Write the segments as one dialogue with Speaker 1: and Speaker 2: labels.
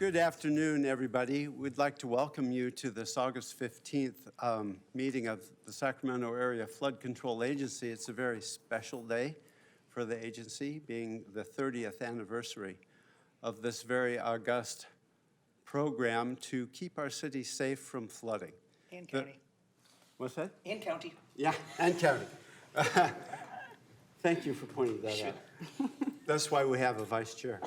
Speaker 1: Good afternoon, everybody. We'd like to welcome you to this August 15th meeting of the Sacramento Area Flood Control Agency. It's a very special day for the agency, being the 30th anniversary of this very august program to keep our city safe from flooding.
Speaker 2: And county.
Speaker 1: What's that?
Speaker 2: And county.
Speaker 1: Yeah, and county. Thank you for pointing that out. That's why we have a vice chair.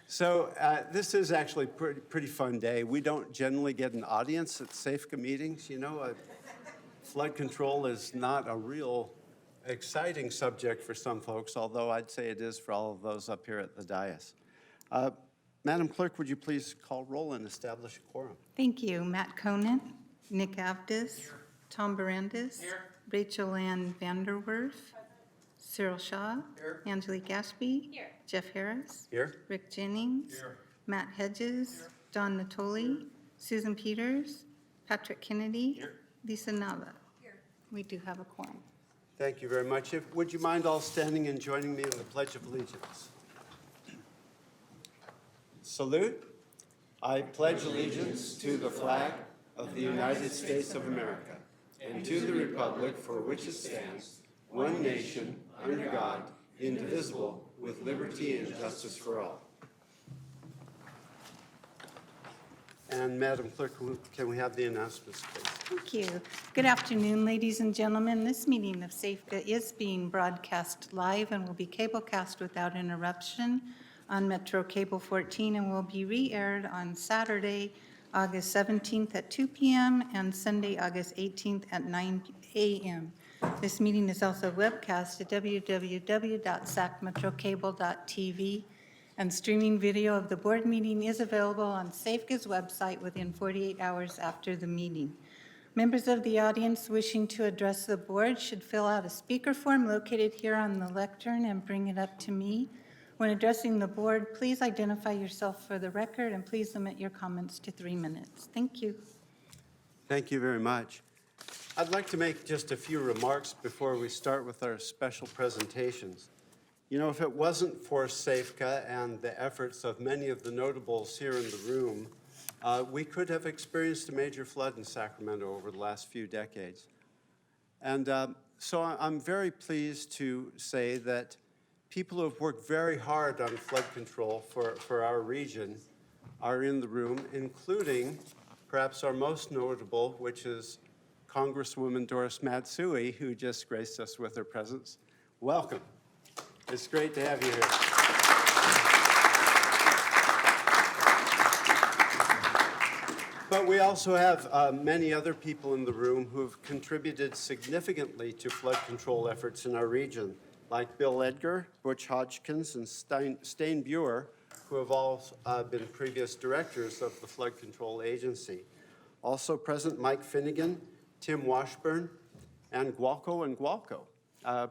Speaker 1: So this is actually a pretty fun day. We don't generally get an audience at SAFCA meetings. You know, flood control is not a real exciting subject for some folks, although I'd say it is for all of those up here at the dais. Madam Clerk, would you please call roll and establish a quorum?
Speaker 3: Thank you. Matt Conan, Nick Avdis, Tom Barandis, Rachel Ann Vanderwerf, Cyril Shaw, Angelique Ashby, Jeff Harris,
Speaker 1: Here.
Speaker 3: Rick Jennings, Matt Hedges, Don Natoli, Susan Peters, Patrick Kennedy, Lisa Nava. We do have a quorum.
Speaker 1: Thank you very much. Would you mind all standing and joining me in the Pledge of Allegiance? Salute. I pledge allegiance to the flag of the United States of America and to the republic for which it stands, one nation, under God, indivisible, with liberty and justice for all. And Madam Clerk, can we have the announcements, please?
Speaker 3: Thank you. Good afternoon, ladies and gentlemen. This meeting of SAFCA is being broadcast live and will be cablecast without interruption on Metro Cable 14 and will be re-aired on Saturday, August 17th at 2 p.m. and Sunday, August 18th at 9 a.m. This meeting is also webcast at www.sacmetrocable.tv, and streaming video of the board meeting is available on SAFCA's website within 48 hours after the meeting. Members of the audience wishing to address the board should fill out a speaker form located here on the lectern and bring it up to me. When addressing the board, please identify yourself for the record and please limit your comments to 3 minutes. Thank you.
Speaker 1: Thank you very much. I'd like to make just a few remarks before we start with our special presentations. You know, if it wasn't for SAFCA and the efforts of many of the notables here in the room, we could have experienced a major flood in Sacramento over the last few decades. And so I'm very pleased to say that people who have worked very hard on flood control for our region are in the room, including perhaps our most notable, which is Congresswoman Doris Matsui, who just graced us with her presence. Welcome. It's great to have you here. But we also have many other people in the room who have contributed significantly to flood control efforts in our region, like Bill Edgar, Butch Hodgkins, and Stain Buer, who have all been previous directors of the Flood Control Agency. Also present, Mike Finnegan, Tim Washburn, and Gualco.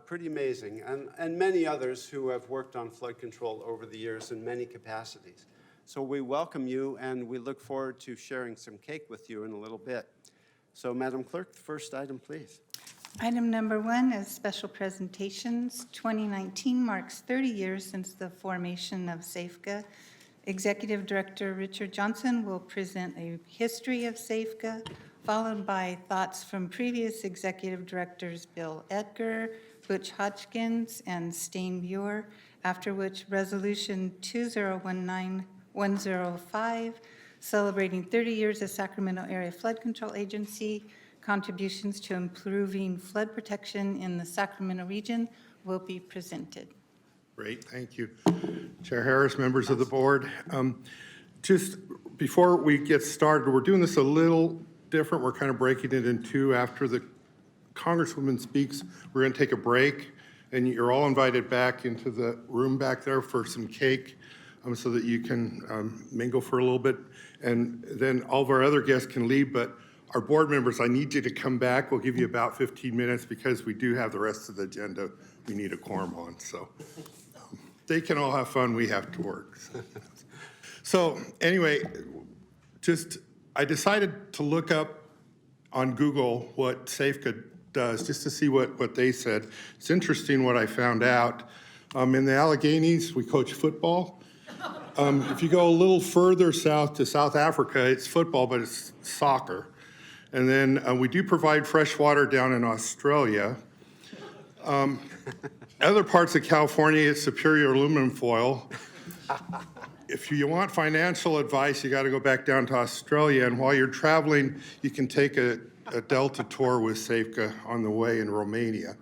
Speaker 1: Pretty amazing, and many others who have worked on flood control over the years in many capacities. So we welcome you, and we look forward to sharing some cake with you in a little bit. So, Madam Clerk, the first item, please.
Speaker 3: Item number 1 is special presentations. 2019 marks 30 years since the formation of SAFCA. Executive Director Richard Johnson will present a history of SAFCA, followed by thoughts from previous executive directors Bill Edgar, Butch Hodgkins, and Stain Buer, after which Resolution 2019-105, celebrating 30 years of Sacramento Area Flood Control Agency, contributions to improving flood protection in the Sacramento region, will be presented.
Speaker 4: Great, thank you. Chair Harris, members of the board. Just before we get started, we're doing this a little different. We're kind of breaking it in two. After the Congresswoman speaks, we're going to take a break, and you're all invited back into the room back there for some cake so that you can mingle for a little bit. And then all of our other guests can leave, but our board members, I need you to come back. We'll give you about 15 minutes because we do have the rest of the agenda we need a quorum on. So they can all have fun. We have to work. So anyway, I decided to look up on Google what SAFCA does just to see what they said. It's interesting what I found out. In the Alleghenies, we coach football. If you go a little further south to South Africa, it's football, but it's soccer. And then we do provide fresh water down in Australia. Other parts of California, it's Superior aluminum foil. If you want financial advice, you got to go back down to Australia. And while you're traveling, you can take a Delta tour with Safeca on the way in Romania.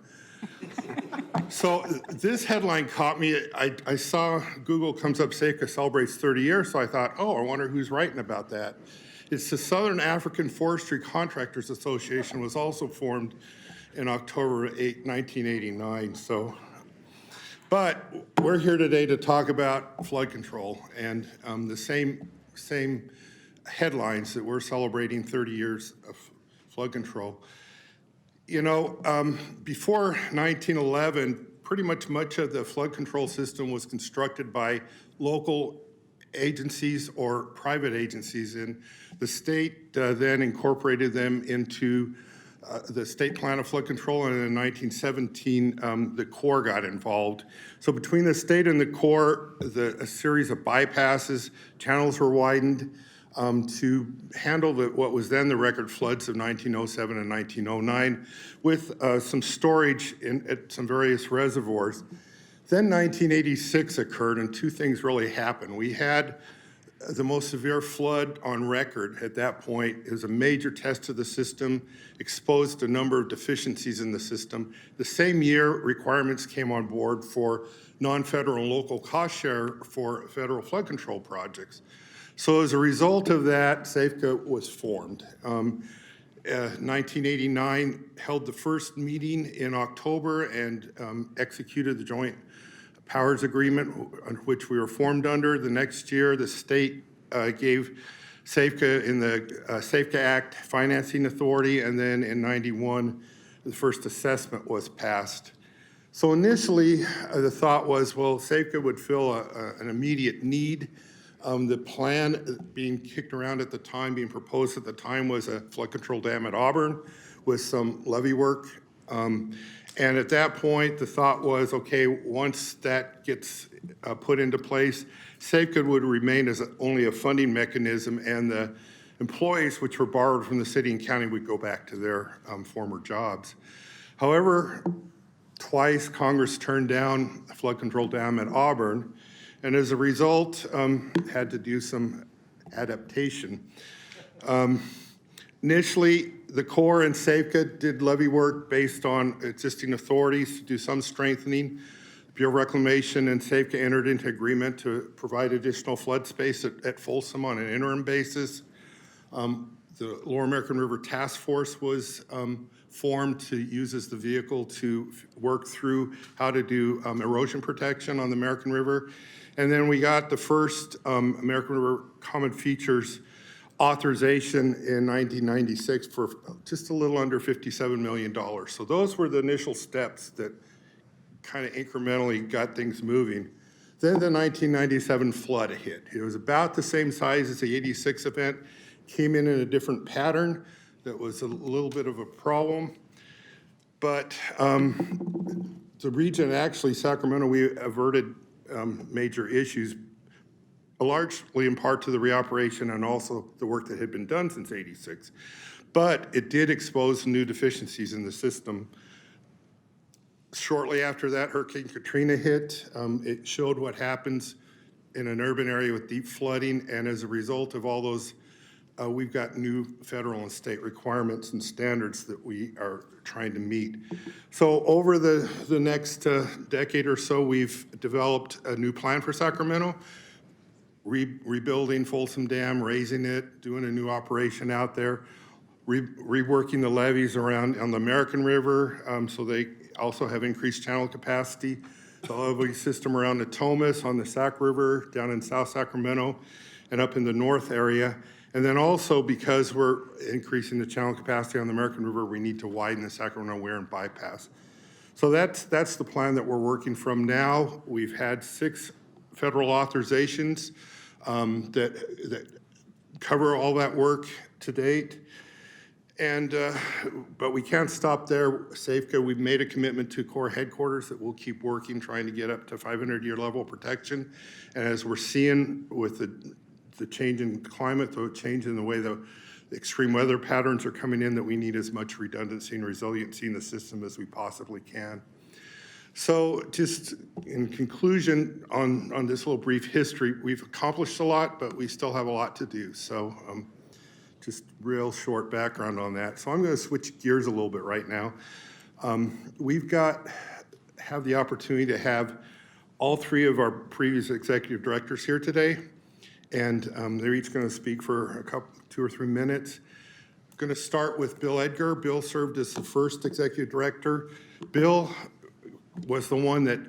Speaker 4: So this headline caught me. I saw Google comes up, Safeca celebrates 30 years. So I thought, oh, I wonder who's writing about that. It's the Southern African Forestry Contractors Association, was also formed in October 1989. But we're here today to talk about flood control and the same headlines that we're celebrating 30 years of flood control. You know, before 1911, pretty much of the flood control system was constructed by local agencies or private agencies, and the state then incorporated them into the state plan of flood control, and in 1917, the Corps got involved. So between the state and the Corps, a series of bypasses, channels were widened to handle what was then the record floods of 1907 and 1909, with some storage at some various reservoirs. Then 1986 occurred, and two things really happened. We had the most severe flood on record at that point. It was a major test of the system, exposed a number of deficiencies in the system. The same year, requirements came on board for non-federal and local cost share for federal flood control projects. So as a result of that, Safeca was formed. 1989 held the first meeting in October and executed the joint powers agreement on which we were formed under. The next year, the state gave Safeca in the Safeca Act financing authority, and then in 91, the first assessment was passed. So initially, the thought was, well, Safeca would fill an immediate need. The plan being kicked around at the time, being proposed at the time, was a flood control dam at Auburn with some levee work. And at that point, the thought was, okay, once that gets put into place, Safeca would remain as only a funding mechanism, and the employees, which were borrowed from the city and county, would go back to their former jobs. However, twice Congress turned down a flood control dam at Auburn, and as a result, had to do some adaptation. Initially, the Corps and Safeca did levee work based on existing authorities to do some strengthening. Bureau of Reclamation and Safeca entered into agreement to provide additional flood space at Folsom on an interim basis. The Lower American River Task Force was formed to use as the vehicle to work through how to do erosion protection on the American River. And then we got the first American River Common Features authorization in 1996 for just a little under $57 million. So those were the initial steps that kind of incrementally got things moving. Then the 1997 flood hit. It was about the same size as the 86 event, came in a different pattern that was a little bit of a problem. But the region, actually Sacramento, we averted major issues, largely in part to the reoperation and also the work that had been done since '86. But it did expose new deficiencies in the system. Shortly after that, Hurricane Katrina hit. It showed what happens in an urban area with deep flooding, and as a result of all those, we've got new federal and state requirements and standards that we are trying to meet. So over the next decade or so, we've developed a new plan for Sacramento, rebuilding Folsom Dam, raising it, doing a new operation out there, reworking the levees around on the American River, so they also have increased channel capacity, the levee system around Natomas, on the Sac River, down in South Sacramento, and up in the north area. And then also, because we're increasing the channel capacity on the American River, we need to widen the Sacramento Warren bypass. So that's the plan that we're working from now. We've had 6 federal authorizations that cover all that work to date. But we can't stop there. Safeco, we've made a commitment to Corps headquarters that we'll keep working, trying to get up to 500-year level of protection. And as we're seeing with the change in climate, the change in the way the extreme weather patterns are coming in, that we need as much redundancy and resiliency in the system as we possibly can. So just in conclusion on this little brief history, we've accomplished a lot, but we still have a lot to do. So just real short background on that. So I'm going to switch gears a little bit right now. Have the opportunity to have all three of our previous executive directors here today, and they're each going to speak for 2 or 3 minutes. I'm going to start with Bill Edgar. Bill served as the first executive director. Bill was the one that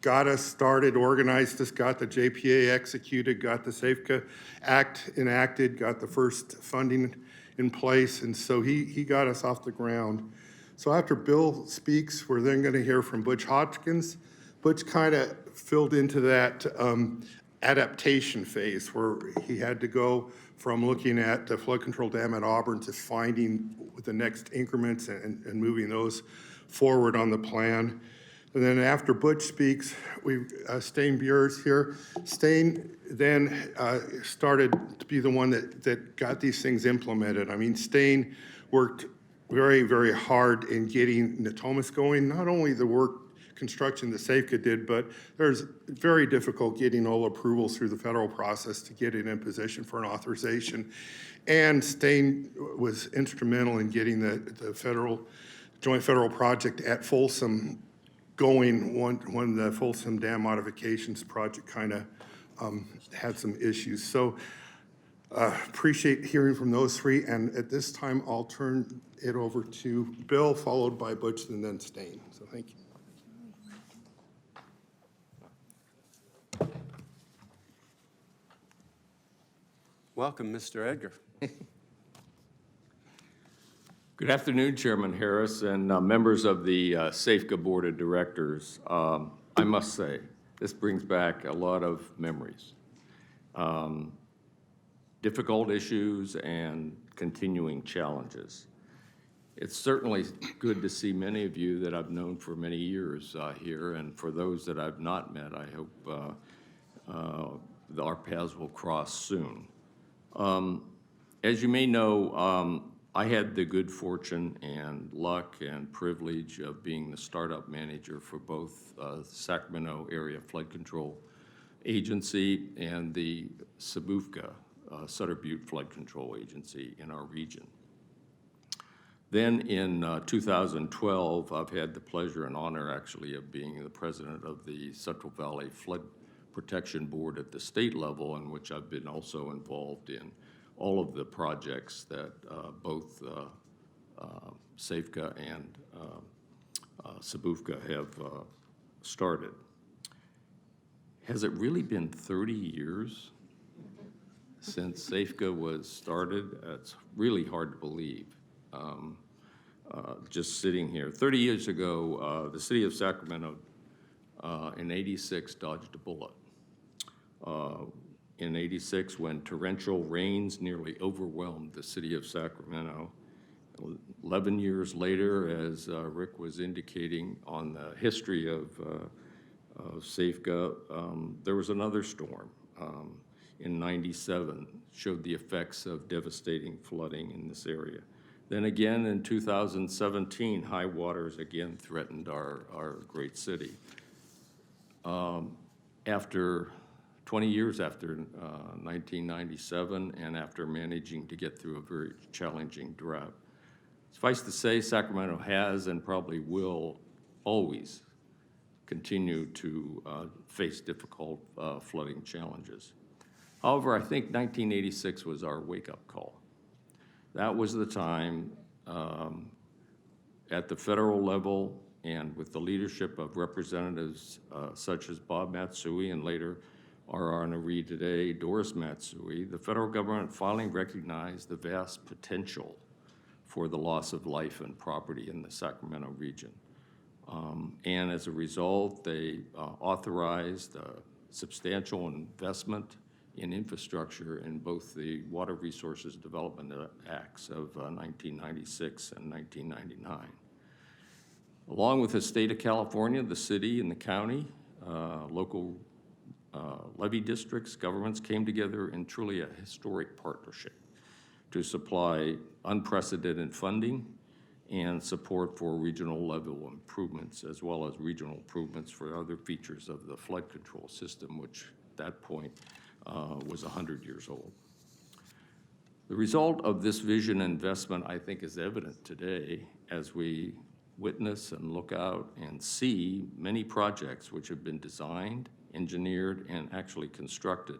Speaker 4: got us started, organized us, got the JPA executed, got the Safeco Act enacted, got the first funding in place, and so he got us off the ground. So after Bill speaks, we're then going to hear from Butch Hodgkins. Butch kind of filled into that adaptation phase where he had to go from looking at the flood control dam at Auburn to finding the next increments and moving those forward on the plan. And then after Butch speaks, Stain Bure's here. Stain then started to be the one that got these things implemented. I mean, Stain worked very, very hard in getting Natomas going. Not only the work construction that Safeco did, but there's very difficult getting all approvals through the federal process to get it in position for an authorization. And Stain was instrumental in getting the joint federal project at Folsom going when the Folsom Dam Modifications project kind of had some issues. So appreciate hearing from those three. And at this time, I'll turn it over to Bill, followed by Butch, and then Stain. So thank you.
Speaker 1: Welcome, Mr. Edgar.
Speaker 2: Good afternoon, Chairman Harris and members of the Safeco Board of Directors. I must say, this brings back a lot of memories. Difficult issues and continuing challenges. It's certainly good to see many of you that I've known for many years here, and for those that I've not met, I hope our paths will cross soon. As you may know, I had the good fortune and luck and privilege of being the startup manager for both Sacramento Area Flood Control Agency and the Sabufka, Sutter Butte Flood Control Agency in our region. Then in 2012, I've had the pleasure and honor actually of being the president of the Central Valley Flood Protection Board at the state level, in which I've been also involved in all of the projects that both Safeco and Sabufka have started. Has it really been 30 years since Safeco was started? It's really hard to believe. Just sitting here. 30 years ago, the city of Sacramento in '86 dodged a bullet. In '86, when torrential rains nearly overwhelmed the city of Sacramento. 11 years later, as Rick was indicating on the history of Safeco, there was another storm in '97, showed the effects of devastating flooding in this area. Then again in 2017, high waters again threatened our great city. After 20 years after 1997, and after managing to get through a very challenging drought. Suffice to say, Sacramento has and probably will always continue to face difficult flooding challenges. However, I think 1986 was our wake-up call. That was the time at the federal level and with the leadership of representatives such as Bob Matsui and later our honoree today, Doris Matsui, the federal government finally recognized the vast potential for the loss of life and property in the Sacramento region. And as a result, they authorized substantial investment in infrastructure in both the Water Resources Development Acts of 1996 and 1999. Along with the state of California, the city and the county, local levy districts, governments came together in truly a historic partnership to supply unprecedented funding and support for regional level improvements, as well as regional improvements for other features of the flood control system, which at that point was 100 years old. The result of this vision investment, I think, is evident today as we witness and look out and see many projects which have been designed, engineered, and actually constructed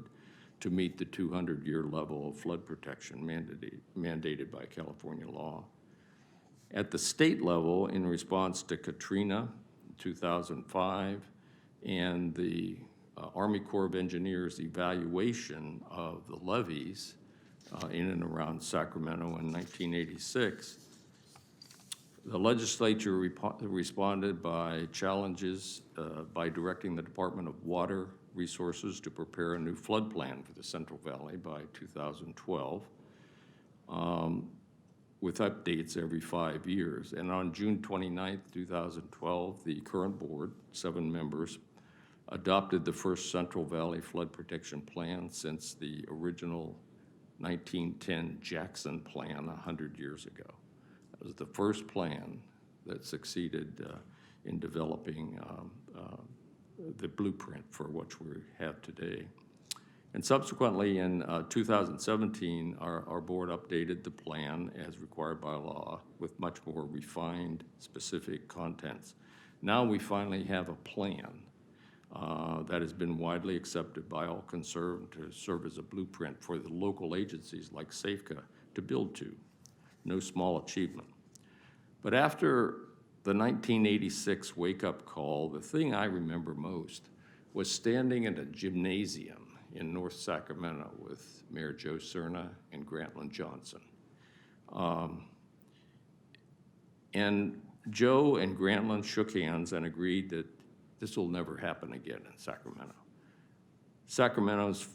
Speaker 2: to meet the 200-year level of flood protection mandated by California law. At the state level, in response to Katrina in 2005 and the Army Corps of Engineers evaluation of the levees in and around Sacramento in 1986, the legislature responded by challenges by directing the Department of Water Resources to prepare a new flood plan for the Central Valley by 2012, with updates every 5 years. And on June 29th, 2012, the current board, 7 members, adopted the first Central Valley Flood Protection Plan since the original 1910 Jackson Plan 100 years ago. That was the first plan that succeeded in developing the blueprint for what we have today. And subsequently, in 2017, our board updated the plan as required by law with much more refined, specific contents. Now we finally have a plan that has been widely accepted by all concerned to serve as a blueprint for the local agencies like SAFCA to build to. No small achievement. But after the 1986 wake-up call, the thing I remember most was standing in a gymnasium in North Sacramento with Mayor Joe Cerna and Grantland Johnson. And Joe and Grantland shook hands and agreed that this will never happen again in Sacramento. Sacramento's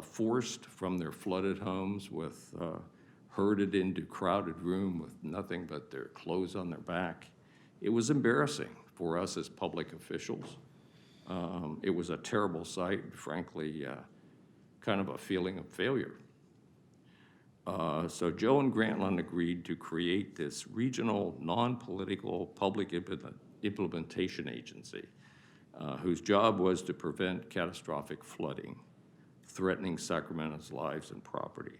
Speaker 2: forced from their flooded homes with herded into crowded room with nothing but their clothes on their back. It was embarrassing for us as public officials. It was a terrible sight, frankly, kind of a feeling of failure. So Joe and Grantland agreed to create this regional, non-political public implementation agency whose job was to prevent catastrophic flooding, threatening Sacramento's lives and property.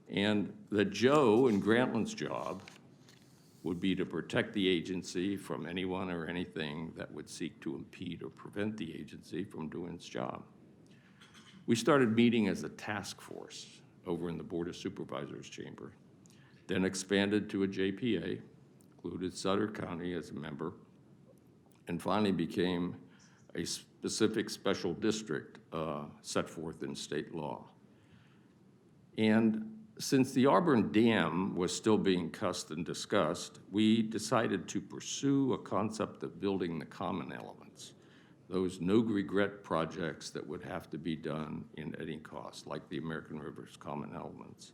Speaker 2: And that Joe and Grantland's job would be to protect the agency from anyone or anything that would seek to impede or prevent the agency from doing its job. We started meeting as a task force over in the Board of Supervisors chamber, then expanded to a JPA, included Sutter County as a member, and finally became a specific special district set forth in state law. And since the Auburn Dam was still being cussed and discussed, we decided to pursue a concept of building the common elements, those no-regret projects that would have to be done in any cost, like the American Rivers Common Elements.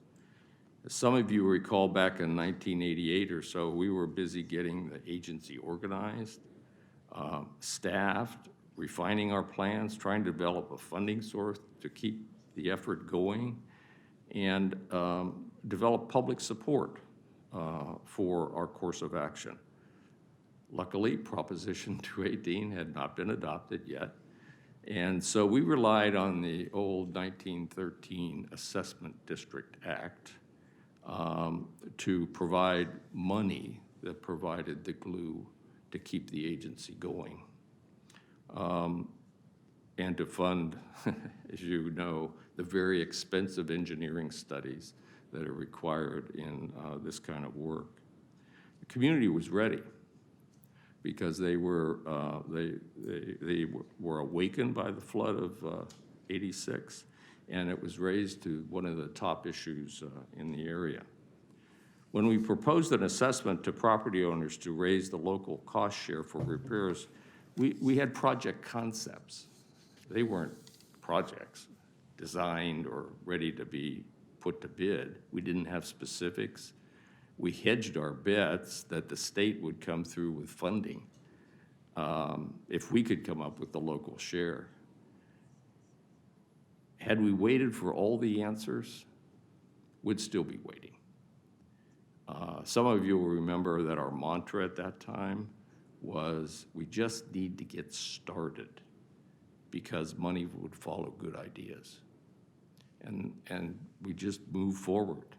Speaker 2: As some of you recall, back in 1988 or so, we were busy getting the agency organized, staffed, refining our plans, trying to develop a funding source to keep the effort going, and develop public support for our course of action. Luckily, Proposition 218 had not been adopted yet, and so we relied on the old 1913 Assessment District Act to provide money that provided the glue to keep the agency going, and to fund, as you know, the very expensive engineering studies that are required in this kind of work. The community was ready because they were awakened by the flood of '86, and it was raised to one of the top issues in the area. When we proposed an assessment to property owners to raise the local cost share for repairs, we had project concepts. They weren't projects designed or ready to be put to bid. We didn't have specifics. We hedged our bets that the state would come through with funding if we could come up with the local share. Had we waited for all the answers, we'd still be waiting. Some of you will remember that our mantra at that time was, we just need to get started because money would follow good ideas. And we just moved forward.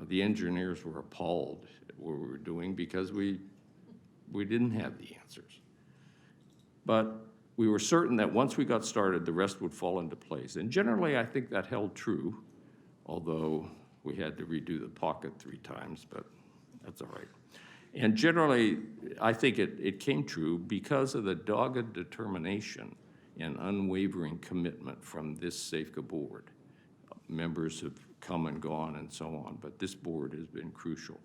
Speaker 2: The engineers were appalled at what we were doing because we didn't have the answers. But we were certain that once we got started, the rest would fall into place. And generally, I think that held true, although we had to redo the pocket 3 times, but that's all right. And generally, I think it came true because of the dogged determination and unwavering commitment from this SAFCA board. Members have come and gone and so on, but this board has been crucial.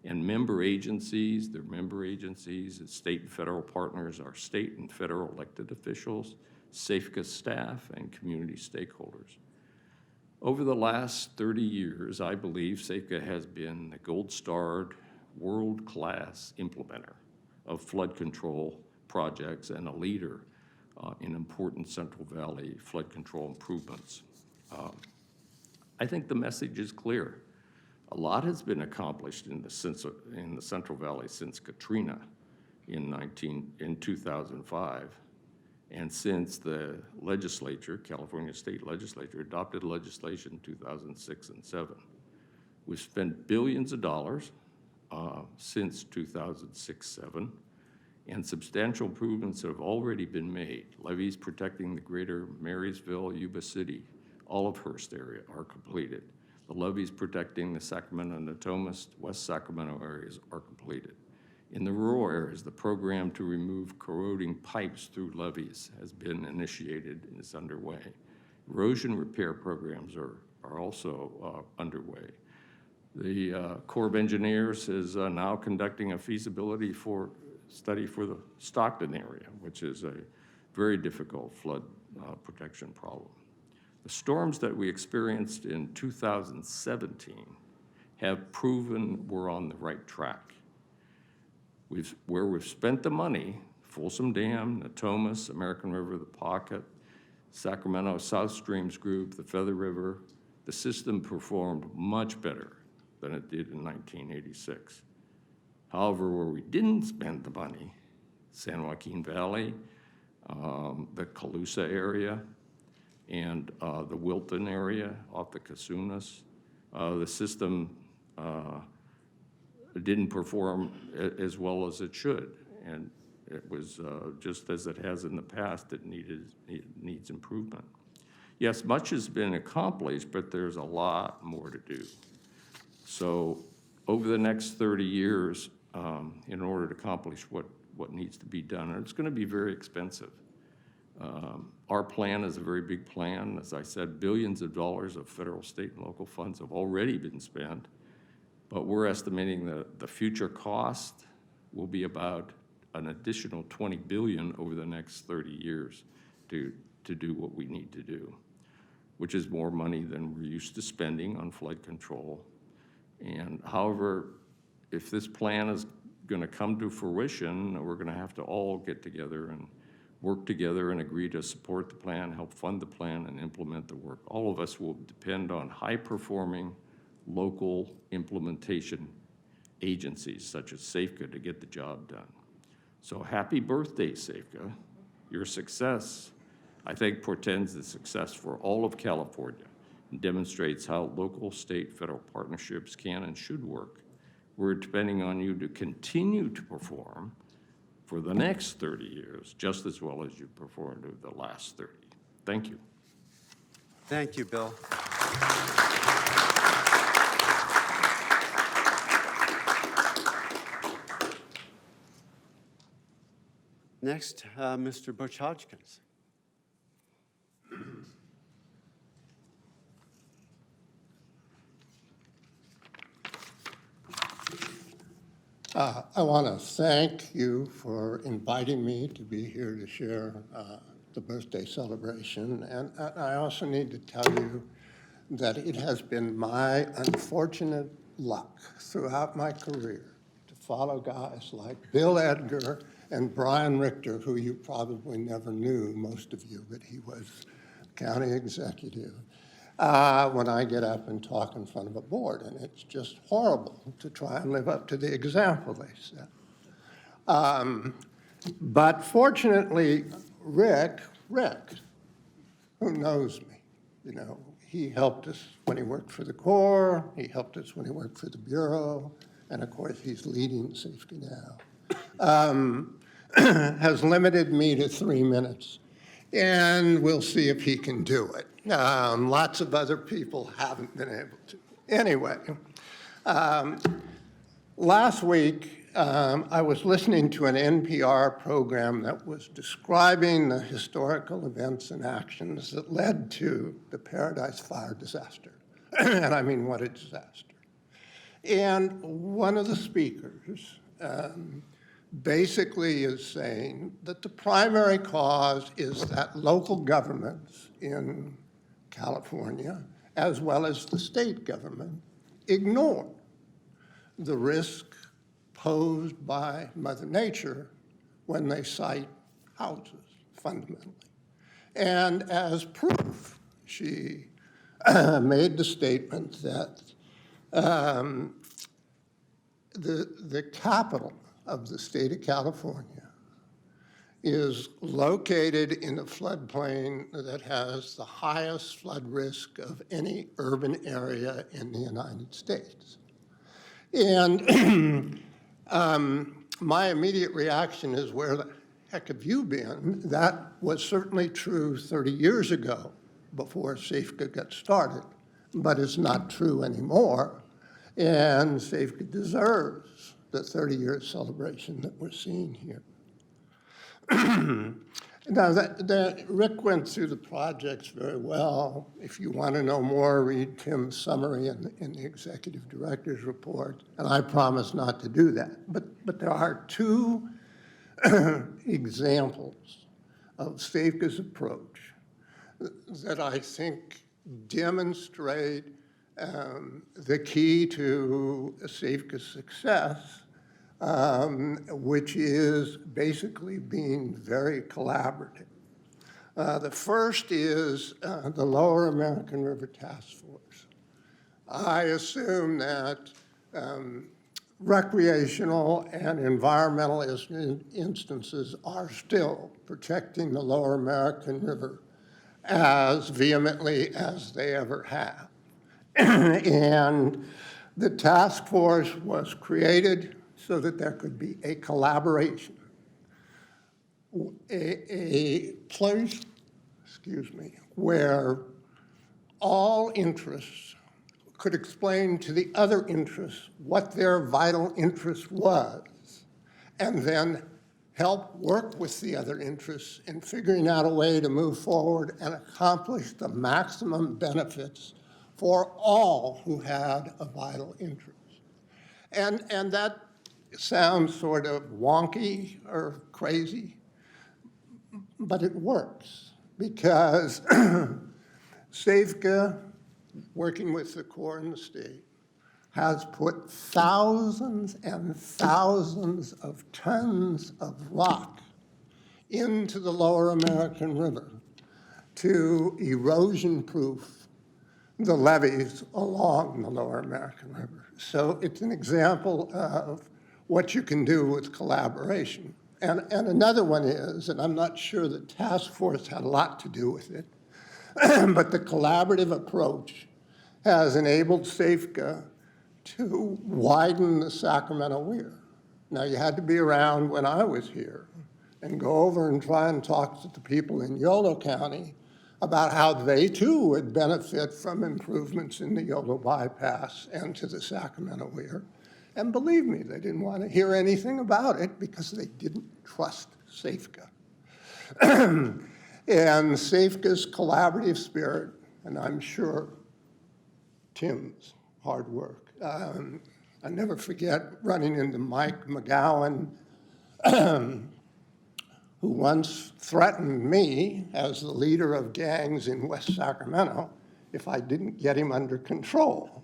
Speaker 2: And member agencies, their member agencies, state and federal partners, our state and federal elected officials, SAFCA staff, and community stakeholders. Over the last 30 years, I believe SAFCA has been the gold-starred, world-class implementer of flood control projects and a leader in important Central Valley flood control improvements. I think the message is clear. A lot has been accomplished in the Central Valley since Katrina in 2005, and since the legislature, California State Legislature, adopted legislation in 2006 and 7. We've spent billions of dollars since 2006-7, and substantial improvements have already been made. Levees protecting the greater Marysville, Yuba City, Olivehurst area are completed. The levees protecting the Sacramento, Natomas, West Sacramento areas are completed. In the rural areas, the program to remove corroding pipes through levees has been initiated and is underway. Erosion repair programs are also underway. The Corps of Engineers is now conducting a feasibility study for the Stockton area, which is a very difficult flood protection problem. The storms that we experienced in 2017 have proven we're on the right track. Where we've spent the money, Folsom Dam, Natomas, American River, the Pocket, Sacramento South Streams Group, the Feather River, the system performed much better than it did in 1986. However, where we didn't spend the money, San Joaquin Valley, the Colusa area, and the Wilton area off the Casunas, the system didn't perform as well as it should. And it was just as it has in the past, it needs improvement. Yes, much has been accomplished, but there's a lot more to do. So over the next 30 years, in order to accomplish what needs to be done, and it's going to be very expensive. Our plan is a very big plan. As I said, billions of dollars of federal, state, and local funds have already been spent, but we're estimating that the future cost will be about an additional $20 billion over the next 30 years to do what we need to do, which is more money than we're used to spending on flood control. And however, if this plan is going to come to fruition, we're going to have to all get together and work together and agree to support the plan, help fund the plan, and implement the work. All of us will depend on high-performing local implementation agencies such as SAFCA to get the job done. So happy birthday, SAFCA. Your success, I think, portends the success for all of California and demonstrates how local, state, federal partnerships can and should work. We're depending on you to continue to perform for the next 30 years, just as well as you performed over the last 30. Thank you.
Speaker 1: Thank you, Bill. Next, Mr. Butch Hodgkins.
Speaker 5: I want to thank you for inviting me to be here to share the birthday celebration. And I also need to tell you that it has been my unfortunate luck throughout my career to follow guys like Bill Edgar and Brian Richter, who you probably never knew, most of you, but he was county executive, when I get up and talk in front of a board. And it's just horrible to try and live up to the example they set. But fortunately, Rick, who knows me, you know, he helped us when he worked for the Corps, he helped us when he worked for the Bureau, and of course, he's leading safety now, has limited me to 3 minutes. And we'll see if he can do it. Lots of other people haven't been able to. Anyway, last week, I was listening to an NPR program that was describing the historical events and actions that led to the Paradise Fire disaster. And I mean, what a disaster. And one of the speakers basically is saying that the primary cause is that local governments in California, as well as the state government, ignore the risk posed by Mother Nature when they site houses, fundamentally. And as proof, she made the statement that the capital of the state of California is located in a floodplain that has the highest flood risk of any urban area in the United States. And my immediate reaction is, where the heck have you been? That was certainly true 30 years ago, before SAFCA got started, but it's not true anymore. And SAFCA deserves the 30-year celebration that we're seeing here. Now, Rick went through the projects very well. If you want to know more, read Tim's summary in the executive director's report, and I promise not to do that. But there are two examples of SAFCA's approach that I think demonstrate the key to SAFCA's success, which is basically being very collaborative. The first is the Lower American River Task Force. I assume that recreational and environmental instances are still protecting the Lower American River as vehemently as they ever have. And the task force was created so that there could be a collaboration, a place, where all interests could explain to the other interests what their vital interest was, and then help work with the other interests in figuring out a way to move forward and accomplish the maximum benefits for all who had a vital interest. And that sounds sort of wonky or crazy, but it works, because SAFCA, working with the Corps and the state, has put thousands and thousands of tons of rock into the Lower American River to erosion-proof the levees along the Lower American River. So it's an example of what you can do with collaboration. And another one is, and I'm not sure the task force had a lot to do with it, but the collaborative approach has enabled SAFCA to widen the Sacramento Weir. Now, you had to be around when I was here and go over and try and talk to the people in Yolo County about how they too would benefit from improvements in the Yolo bypass and to the Sacramento Weir. And believe me, they didn't want to hear anything about it because they didn't trust SAFCA. And SAFCA's collaborative spirit, and I'm sure Tim's hard work. I never forget running into Mike McGowan who once threatened me as the leader of gangs in West Sacramento if I didn't get him under control.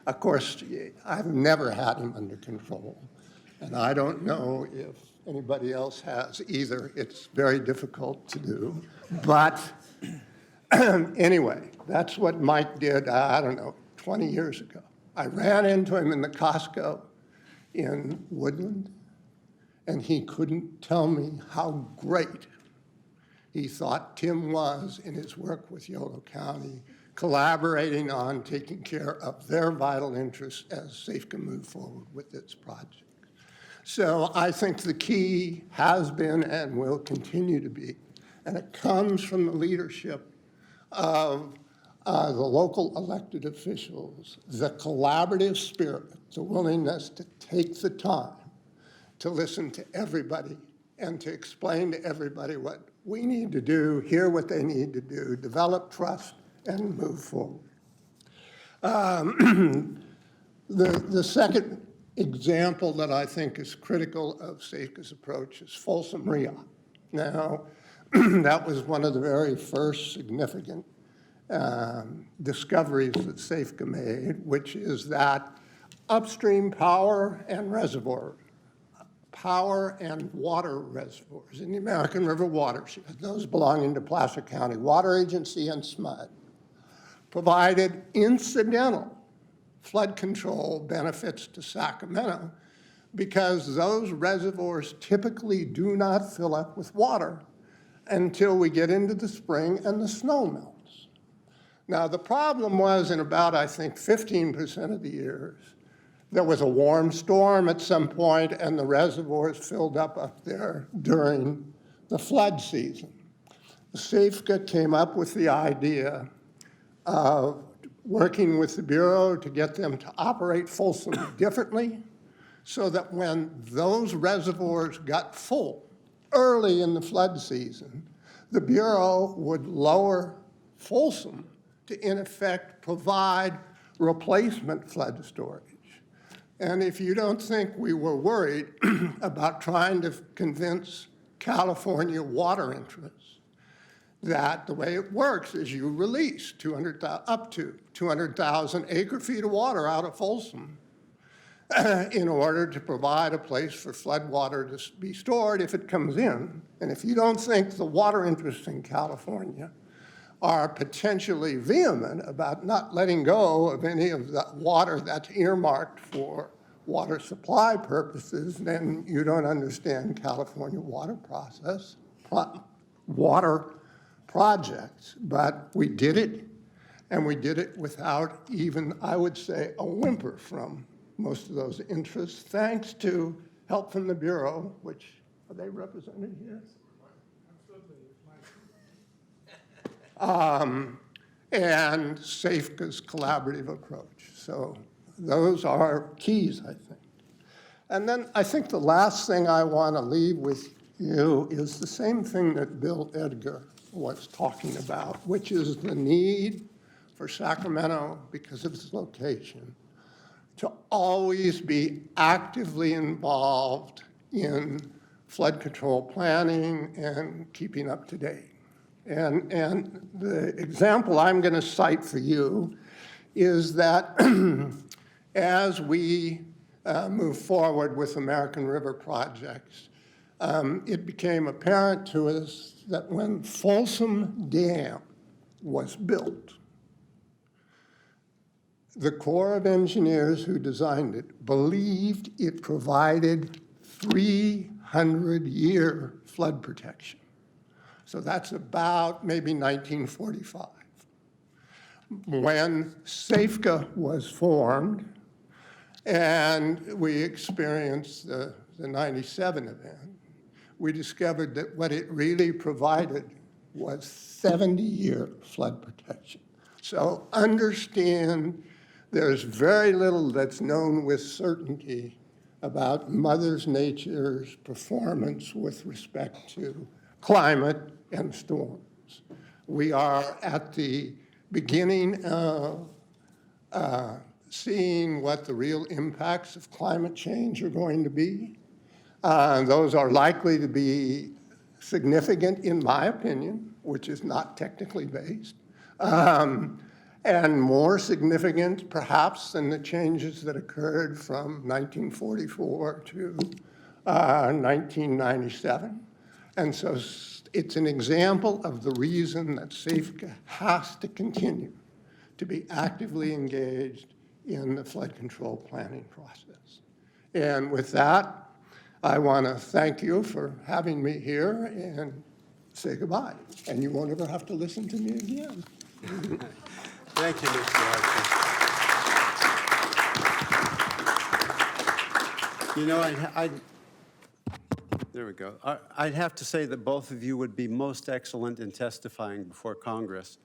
Speaker 5: Of course, I've never had him under control. And I don't know if anybody else has either. It's very difficult to do. But anyway, that's what Mike did, I don't know, 20 years ago. I ran into him in the Costco in Woodland, and he couldn't tell me how great he thought Tim was in his work with Yolo County, collaborating on taking care of their vital interests as Safeco moved forward with its project. So I think the key has been and will continue to be, and it comes from the leadership of the local elected officials, the collaborative spirit, the willingness to take the time to listen to everybody and to explain to everybody what we need to do, hear what they need to do, develop trust, and move forward. The second example that I think is critical of Safeco's approach is Folsom Rehab. Now, that was one of the very first significant discoveries that Safeco made, which is that upstream power and water reservoirs in the American River watershed, those belonging to Placer County Water Agency and SMUD, provided incidental flood control benefits to Sacramento because those reservoirs typically do not fill up with water until we get into the spring and the snow melts. Now, the problem was in about, I think, 15% of the years, there was a warm storm at some point and the reservoirs filled up there during the flood season. Safeco came up with the idea of working with the Bureau to get them to operate Folsom differently so that when those reservoirs got full early in the flood season, the Bureau would lower Folsom to, in effect, provide replacement flood storage. And if you don't think we were worried about trying to convince California water interests that the way it works is you release up to 200,000 acre-feet of water out of Folsom in order to provide a place for flood water to be stored if it comes in. And if you don't think the water interests in California are potentially vehement about not letting go of any of the water that's earmarked for water supply purposes, then you don't understand California water projects. But we did it, and we did it without even, I would say, a whimper from most of those interests, thanks to help from the Bureau, which, are they represented here? And Safeco's collaborative approach. So those are keys, I think. And then I think the last thing I want to leave with you is the same thing that Bill Edgar was talking about, which is the need for Sacramento, because of its location, to always be actively involved in flood control planning and keeping up to date. And the example I'm going to cite for you is that as we move forward with American River projects, it became apparent to us that when Folsom Dam was built, the Corps of Engineers who designed it believed it provided 300-year flood protection. So that's about maybe 1945. When Safeco was formed and we experienced the 97 event, we discovered that what it really provided was 70-year flood protection. So understand there's very little that's known with certainty about Mother Nature's performance with respect to climate and storms. We are at the beginning of seeing what the real impacts of climate change are going to be. Those are likely to be significant, in my opinion, which is not technically based, and more significant perhaps than the changes that occurred from 1944 to 1997. And so it's an example of the reason that SAFECA has to continue to be actively engaged in the flood control planning process. And with that, I want to thank you for having me here and say goodbye. And you won't ever have to listen to me again.
Speaker 1: Thank you, Mr. Hodgson. You know, there we go. I'd have to say that both of you would be most excellent in testifying before Congress.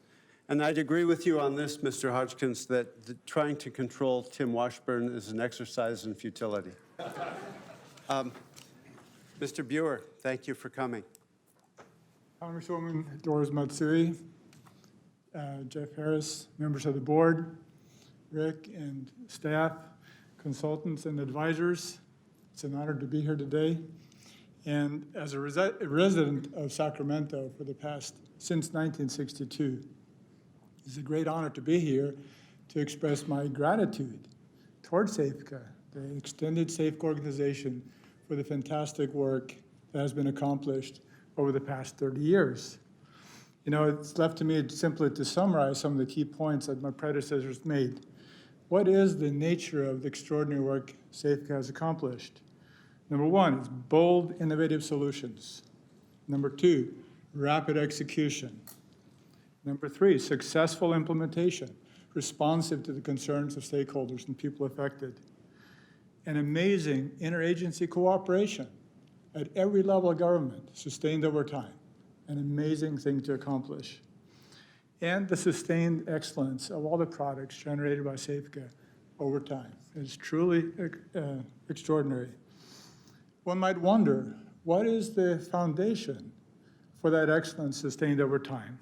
Speaker 1: And I'd agree with you on this, Mr. Hodgkins, that trying to control Tim Washburn is an exercise in futility. Mr. Buer, thank you for coming.
Speaker 6: Congresswoman Doris Matsui, Jeff Harris, members of the board, Rick and staff, consultants and advisors. It's an honor to be here today. And as a resident of Sacramento since 1962, it's a great honor to be here to express my gratitude towards SAFECA, the extended SAFECA organization, for the fantastic work that has been accomplished over the past 30 years. You know, it's left to me simply to summarize some of the key points that my predecessors made. What is the nature of the extraordinary work SAFECA has accomplished? Number one, it's bold, innovative solutions. Number two, rapid execution. Number three, successful implementation, responsive to the concerns of stakeholders and people affected. An amazing interagency cooperation at every level of government, sustained over time. An amazing thing to accomplish. And the sustained excellence of all the products generated by SAFECA over time is truly extraordinary. One might wonder, what is the foundation for that excellence sustained over time?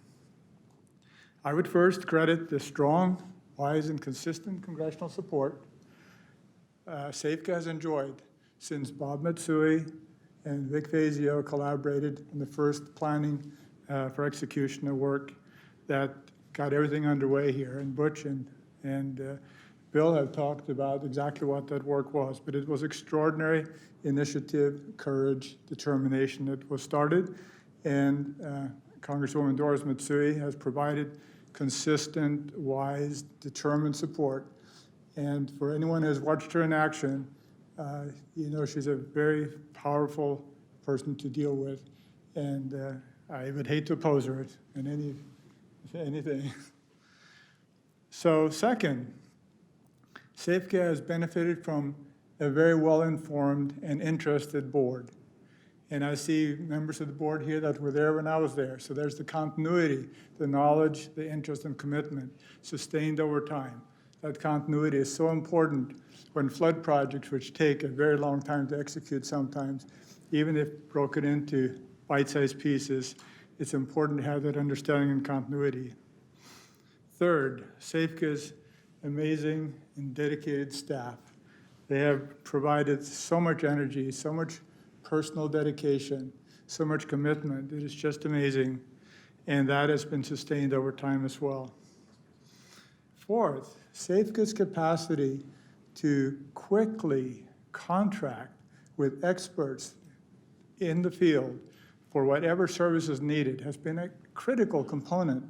Speaker 6: I would first credit the strong, wise, and consistent congressional support SAFECA has enjoyed since Bob Matsui and Vic Fazio collaborated in the first planning for execution of work that got everything underway here. And Butch and Bill have talked about exactly what that work was, but it was extraordinary initiative, courage, determination that was started. And Congresswoman Doris Matsui has provided consistent, wise, determined support. And for anyone who has watched her in action, you know she's a very powerful person to deal with. And I would hate to oppose her in anything. So second, SAFECA has benefited from a very well-informed and interested board. And I see members of the board here that were there when I was there. So there's the continuity, the knowledge, the interest, and commitment sustained over time. That continuity is so important when flood projects, which take a very long time to execute sometimes, even if broken into bite-sized pieces, it's important to have that understanding and continuity. Third, SAFECA's amazing and dedicated staff. They have provided so much energy, so much personal dedication, so much commitment. It is just amazing, and that has been sustained over time as well. Fourth, SAFECA's capacity to quickly contract with experts in the field for whatever service is needed has been a critical component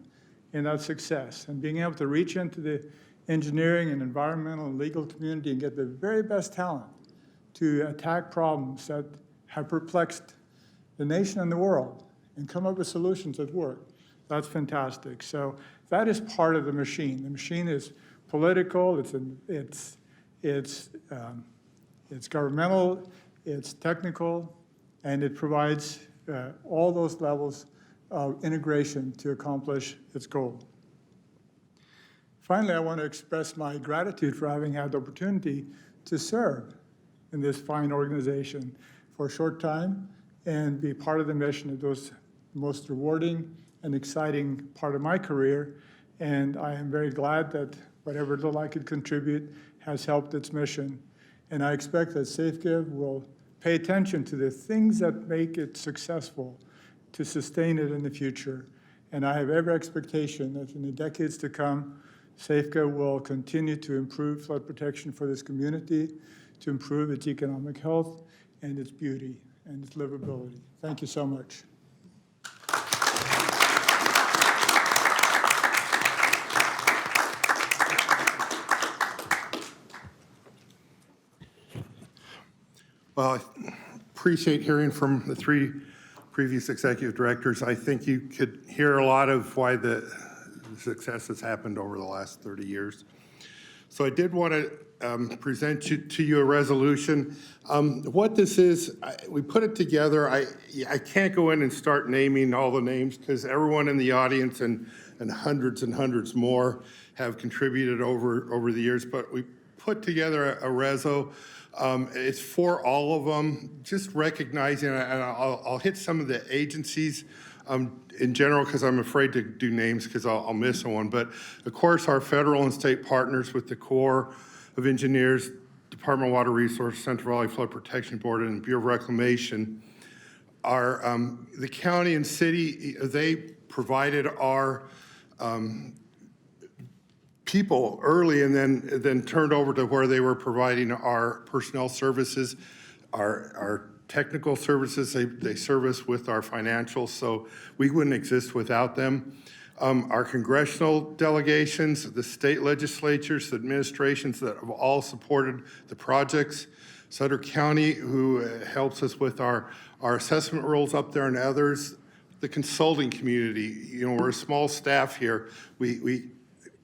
Speaker 6: in that success. And being able to reach into the engineering and environmental and legal community and get the very best talent to attack problems that have perplexed the nation and the world and come up with solutions that work. That's fantastic. So that is part of the machine. The machine is political, it's governmental, it's technical, and it provides all those levels of integration to accomplish its goal. Finally, I want to express my gratitude for having had the opportunity to serve in this fine organization for a short time and be part of the mission. It was the most rewarding and exciting part of my career, and I am very glad that whatever little I could contribute has helped its mission. And I expect that SAFECA will pay attention to the things that make it successful to sustain it in the future. And I have every expectation that in the decades to come, SAFCA will continue to improve flood protection for this community, to improve its economic health and its beauty and its livability. Thank you so much.
Speaker 4: Well, I appreciate hearing from the three previous executive directors. I think you could hear a lot of why the success has happened over the last 30 years. So I did want to present to you a resolution. What this is, we put it together. I can't go in and start naming all the names because everyone in the audience and hundreds more have contributed over the years, but we put together a reso. It's for all of them, just recognizing, and I'll hit some of the agencies in general because I'm afraid to do names because I'll miss one. But of course, our federal and state partners with the Corps of Engineers, Department of Water Resources, Central Valley Flood Protection Board, and Bureau of Reclamation are the county and city. They provided our people early and then turned over to where they were providing our personnel services, our technical services. They service with our financials, so we wouldn't exist without them. Our congressional delegations, the state legislatures, the administrations that have all supported the projects. Sutter County, who helps us with our assessment rules up there, and others. The consulting community, we're a small staff here. We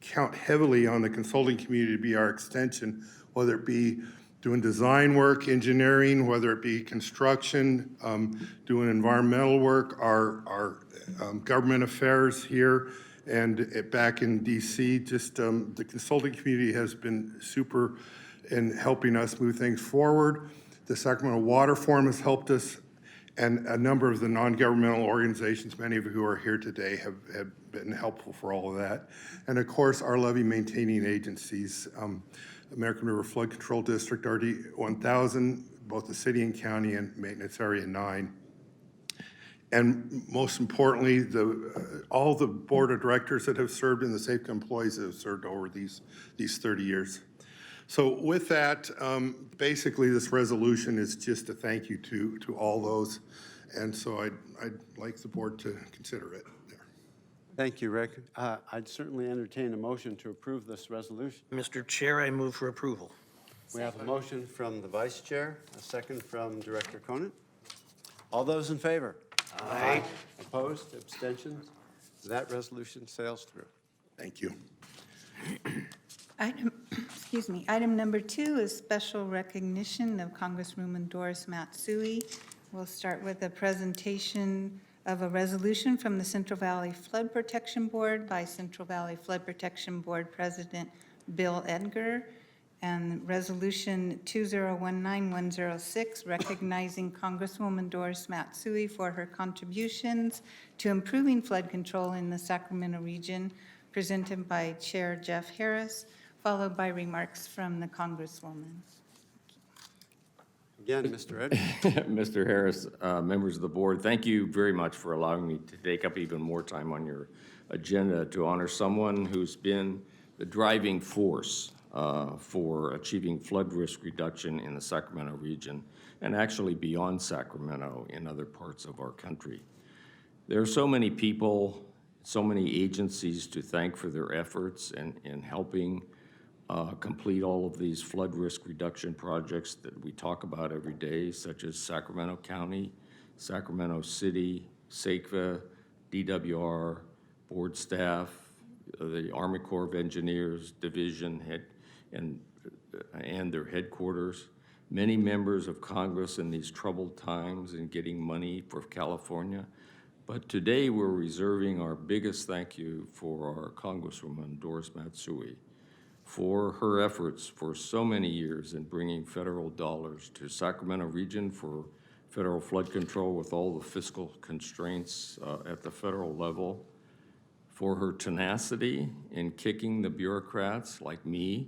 Speaker 4: count heavily on the consulting community to be our extension, whether it be doing design work, engineering, whether it be construction, doing environmental work, our government affairs here, and back in DC. Just the consulting community has been super in helping us move things forward. The Sacramento Water Forum has helped us, and a number of the non-governmental organizations, many of who are here today, have been helpful for all of that. And of course, our levee maintaining agencies, American River Flood Control District, RD 1000, both the city and county, and Maintenance Area 9. And most importantly, all the board of directors that have served and the SAFCA employees that have served over these 30 years. So with that, basically this resolution is just a thank you to all those. And so I'd like the board to consider it there.
Speaker 1: Thank you, Rick. I'd certainly entertain a motion to approve this resolution.
Speaker 7: Mr. Chair, I move for approval.
Speaker 1: We have a motion from the vice chair, a second from Director Conant. All those in favor?
Speaker 7: Aye.
Speaker 1: Opposed, abstentions? That resolution sails through.
Speaker 4: Thank you.
Speaker 3: Item number 2 is special recognition of Congresswoman Doris Matsui. We'll start with a presentation of a resolution from the Central Valley Flood Protection Board by Central Valley Flood Protection Board President Bill Edgar, and Resolution 2019106, recognizing Congresswoman Doris Matsui for her contributions to improving flood control in the Sacramento region, presented by Chair Jeff Harris, followed by remarks from the Congresswoman.
Speaker 1: Again, Mr. Edgar.
Speaker 2: Mr. Harris, members of the board, thank you very much for allowing me to take up even more time on your agenda to honor someone who's been the driving force for achieving flood risk reduction in the Sacramento region and actually beyond Sacramento in other parts of our country. There are so many people, so many agencies to thank for their efforts in helping complete all of these flood risk reduction projects that we talk about every day, such as Sacramento County, Sacramento City, SACVA, DWR, board staff, the Army Corps of Engineers Division head, and their headquarters, many members of Congress in these troubled times in getting money for California. But today we're reserving our biggest thank you for our Congresswoman Doris Matsui, for her efforts for so many years in bringing federal dollars to Sacramento region for federal flood control with all the fiscal constraints at the federal level, for her tenacity in kicking the bureaucrats like me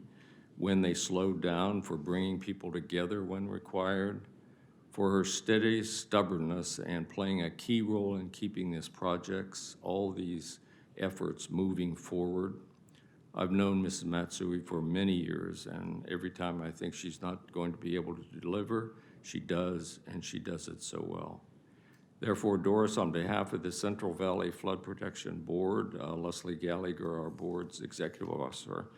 Speaker 2: when they slowed down, for bringing people together when required, for her steady stubbornness and playing a key role in keeping all these efforts moving forward. I've known Mrs. Matsui for many years, and every time I think she's not going to be able to deliver, she does, and she does it so well. Therefore, Doris, on behalf of the Central Valley Flood Protection Board, Leslie Gallagher, our board's executive officer,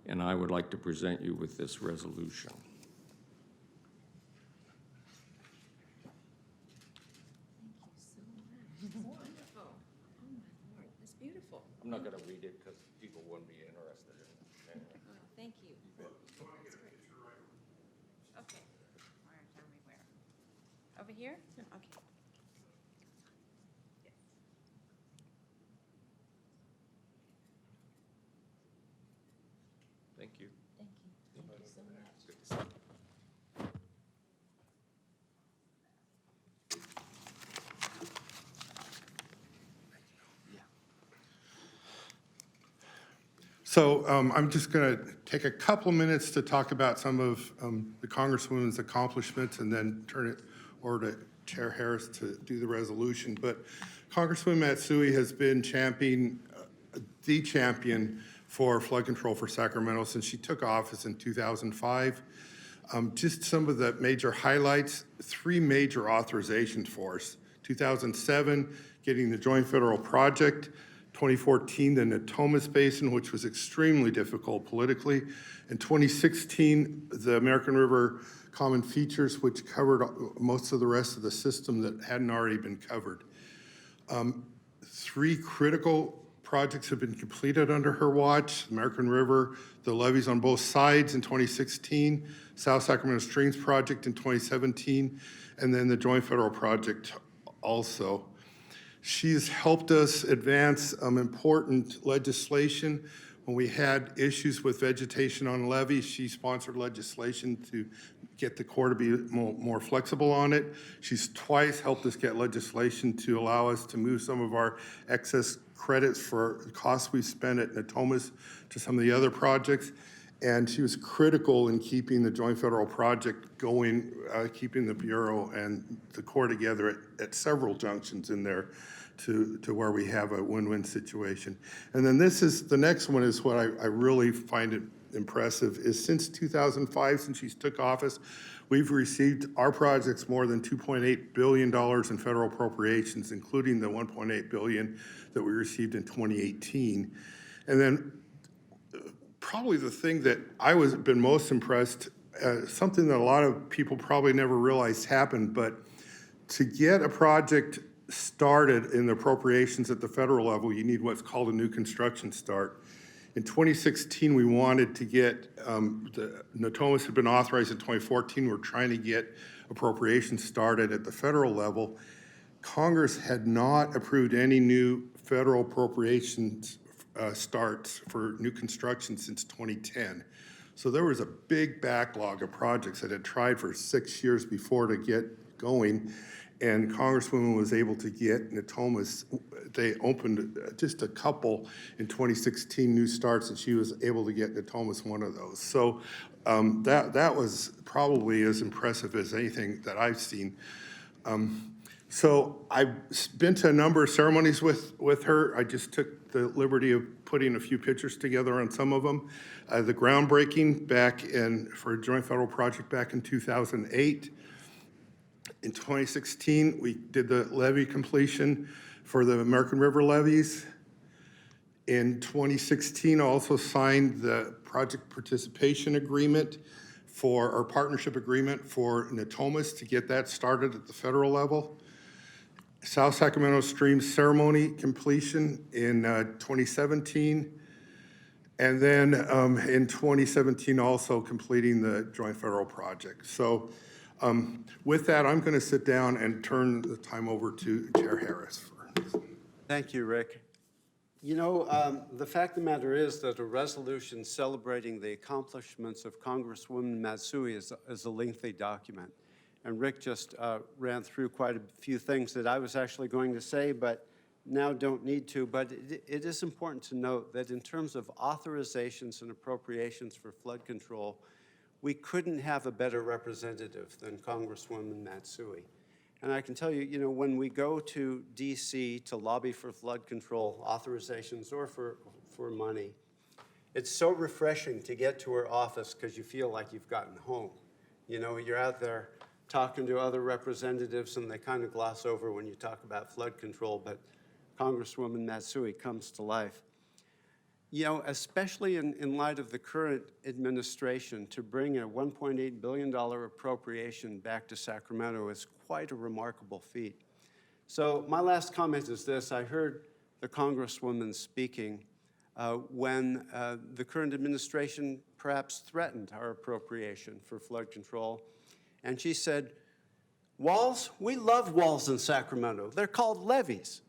Speaker 2: and I would like to present you with this resolution.
Speaker 8: Wonderful. Oh, my Lord, that's beautiful.
Speaker 2: I'm not going to read it because people wouldn't be interested in it.
Speaker 8: Oh, thank you. That's great. Okay. Where, tell me where? Over here? Okay.
Speaker 2: Thank you.
Speaker 8: Thank you. Thank you so much.
Speaker 4: So I'm just going to take a couple of minutes to talk about some of the Congresswoman's accomplishments and then turn it over to Chair Harris to do the resolution. But Congresswoman Matsui has been the champion for flood control for Sacramento since she took office in 2005. Just some of the major highlights, 3 major authorizations for us. 2007, getting the Joint Federal Project. 2014, the Natomas Basin, which was extremely difficult politically. In 2016, the American River Common Features, which covered most of the rest of the system that hadn't already been covered. 3 critical projects have been completed under her watch: American River, the levees on both sides in 2016, South Sacramento Streams Project in 2017, and then the Joint Federal Project also. She's helped us advance important legislation. When we had issues with vegetation on levees, she sponsored legislation to get the Corps to be more flexible on it. She's twice helped us get legislation to allow us to move some of our excess credits for costs we spent at Natomas to some of the other projects. And she was critical in keeping the Joint Federal Project going, keeping the Bureau and the Corps together at several junctions in there to where we have a win-win situation. And then the next one is what I really find it impressive, is since 2005, since she's took office, we've received our projects more than $2.8 billion in federal appropriations, including the $1.8 billion that we received in 2018. And then probably the thing that been most impressed, something that a lot of people probably never realized happened, but to get a project started in the appropriations at the federal level, you need what's called a new construction start. In 2016, we wanted to get, the Natomas had been authorized in 2014. We're trying to get appropriations started at the federal level. Congress had not approved any new federal appropriations starts for new construction since 2010. So there was a big backlog of projects that had tried for 6 years before to get going. And Congresswoman was able to get Natomas. They opened just a couple in 2016 new starts, and she was able to get Natomas one of those. So that was probably as impressive as anything that I've seen. So I've been to a number of ceremonies with her. I just took the liberty of putting a few pictures together on some of them. The groundbreaking for a Joint Federal Project back in 2008. In 2016, we did the levee completion for the American River levees. In 2016, also signed the project participation agreement for our partnership agreement for Natomas to get that started at the federal level. South Sacramento Streams ceremony completion in 2017. And then in 2017, also completing the Joint Federal Project. So with that, I'm going to sit down and turn the time over to Chair Harris.
Speaker 1: Thank you, Rick. You know, the fact of the matter is that a resolution celebrating the accomplishments of Congresswoman Matsui is a lengthy document. And Rick just ran through quite a few things that I was actually going to say, but now don't need to. But it is important to note that in terms of authorizations and appropriations for flood control, we couldn't have a better representative than Congresswoman Matsui. And I can tell you, you know, when we go to DC to lobby for flood control authorizations or for money, it's so refreshing to get to her office because you feel like you've gotten home. You know, you're out there talking to other representatives and they kind of gloss over when you talk about flood control, but Congresswoman Matsui comes to life. You know, especially in light of the current administration, to bring a $1.8 billion appropriation back to Sacramento is quite a remarkable feat. So my last comment is this. I heard the Congresswoman speaking when the current administration perhaps threatened our appropriation for flood control. And she said, walls? We love walls in Sacramento. They're called levees.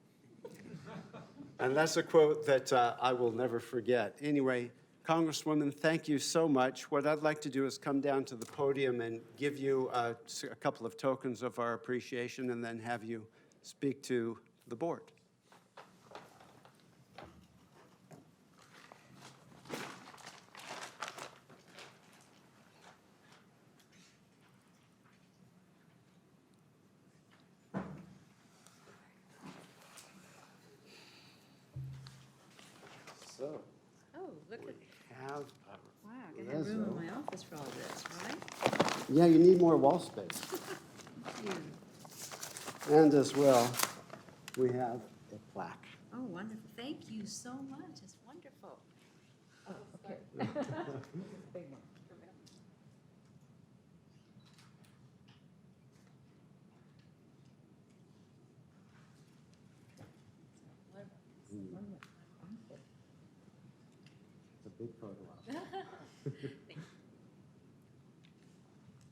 Speaker 1: And that's a quote that I will never forget. Anyway, Congresswoman, thank you so much. What I'd like to do is come down to the podium and give you a couple of tokens of our appreciation and then have you speak to the board. So,
Speaker 8: Oh, look
Speaker 1: we
Speaker 8: at,
Speaker 1: have
Speaker 8: wow, I got room in my office for all this, right?
Speaker 1: yeah, you need more wall space. And as well, we have a plaque.
Speaker 8: Oh, wonderful. Thank you so much. It's wonderful. Oh, okay. Big one.
Speaker 1: It's a big photo op.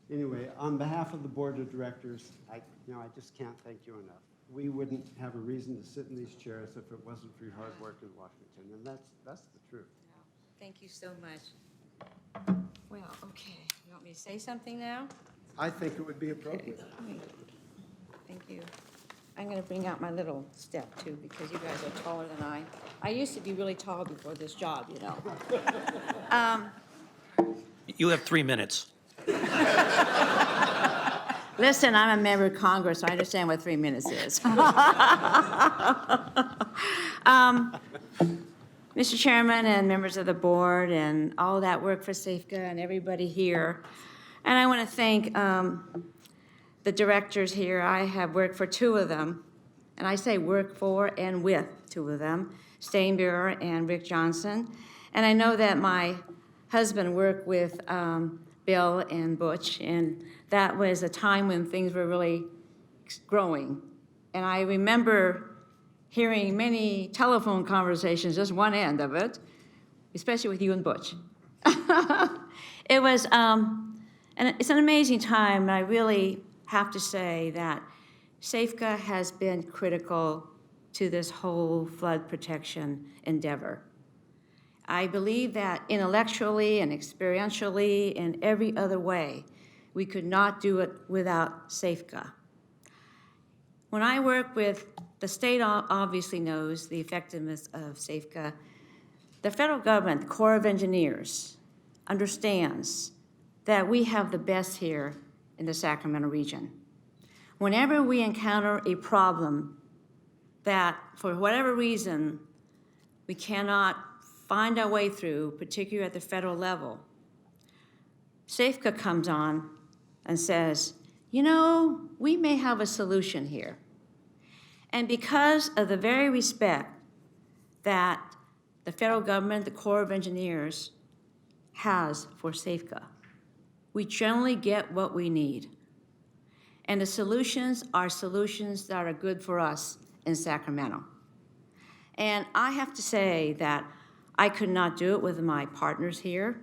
Speaker 1: Anyway, on behalf of the board of directors, I just can't thank you enough. We wouldn't have a reason to sit in these chairs if it wasn't for your hard work in Washington, and that's the truth.
Speaker 8: Thank you so much. Well, okay. You want me to say something now?
Speaker 1: I think it would be appropriate.
Speaker 8: Thank you. I'm going to bring out my little step, too, because you guys are taller than I. I used to be really tall before this job, you know.
Speaker 7: You have 3 minutes.
Speaker 8: Listen, I'm a member of Congress, so I understand what 3 minutes is. Mr. Chairman and members of the board and all that work for SAFECA and everybody here. And I want to thank the directors here. I have worked for 2 of them, and I say work for and with 2 of them, Steinbuer and Rick Johnson. And I know that my husband worked with Bill and Butch, and that was a time when things were really growing. And I remember hearing many telephone conversations, just one end of it, especially with you and Butch. It was, and it's an amazing time, and I really have to say that SAFECA has been critical to this whole flood protection endeavor. I believe that intellectually and experientially and every other way, we could not do it without SAFECA. When I work with, the state obviously knows the effectiveness of SAFECA. The federal government, the Corps of Engineers, understands that we have the best here in the Sacramento region. Whenever we encounter a problem that, for whatever reason, we cannot find our way through, particularly at the federal level, SAFECA comes on and says, you know, we may have a solution here. And because of the very respect that the federal government, the Corps of Engineers, has for SAFECA, we generally get what we need. And the solutions are solutions that are good for us in Sacramento. And I have to say that I could not do it with my partners here,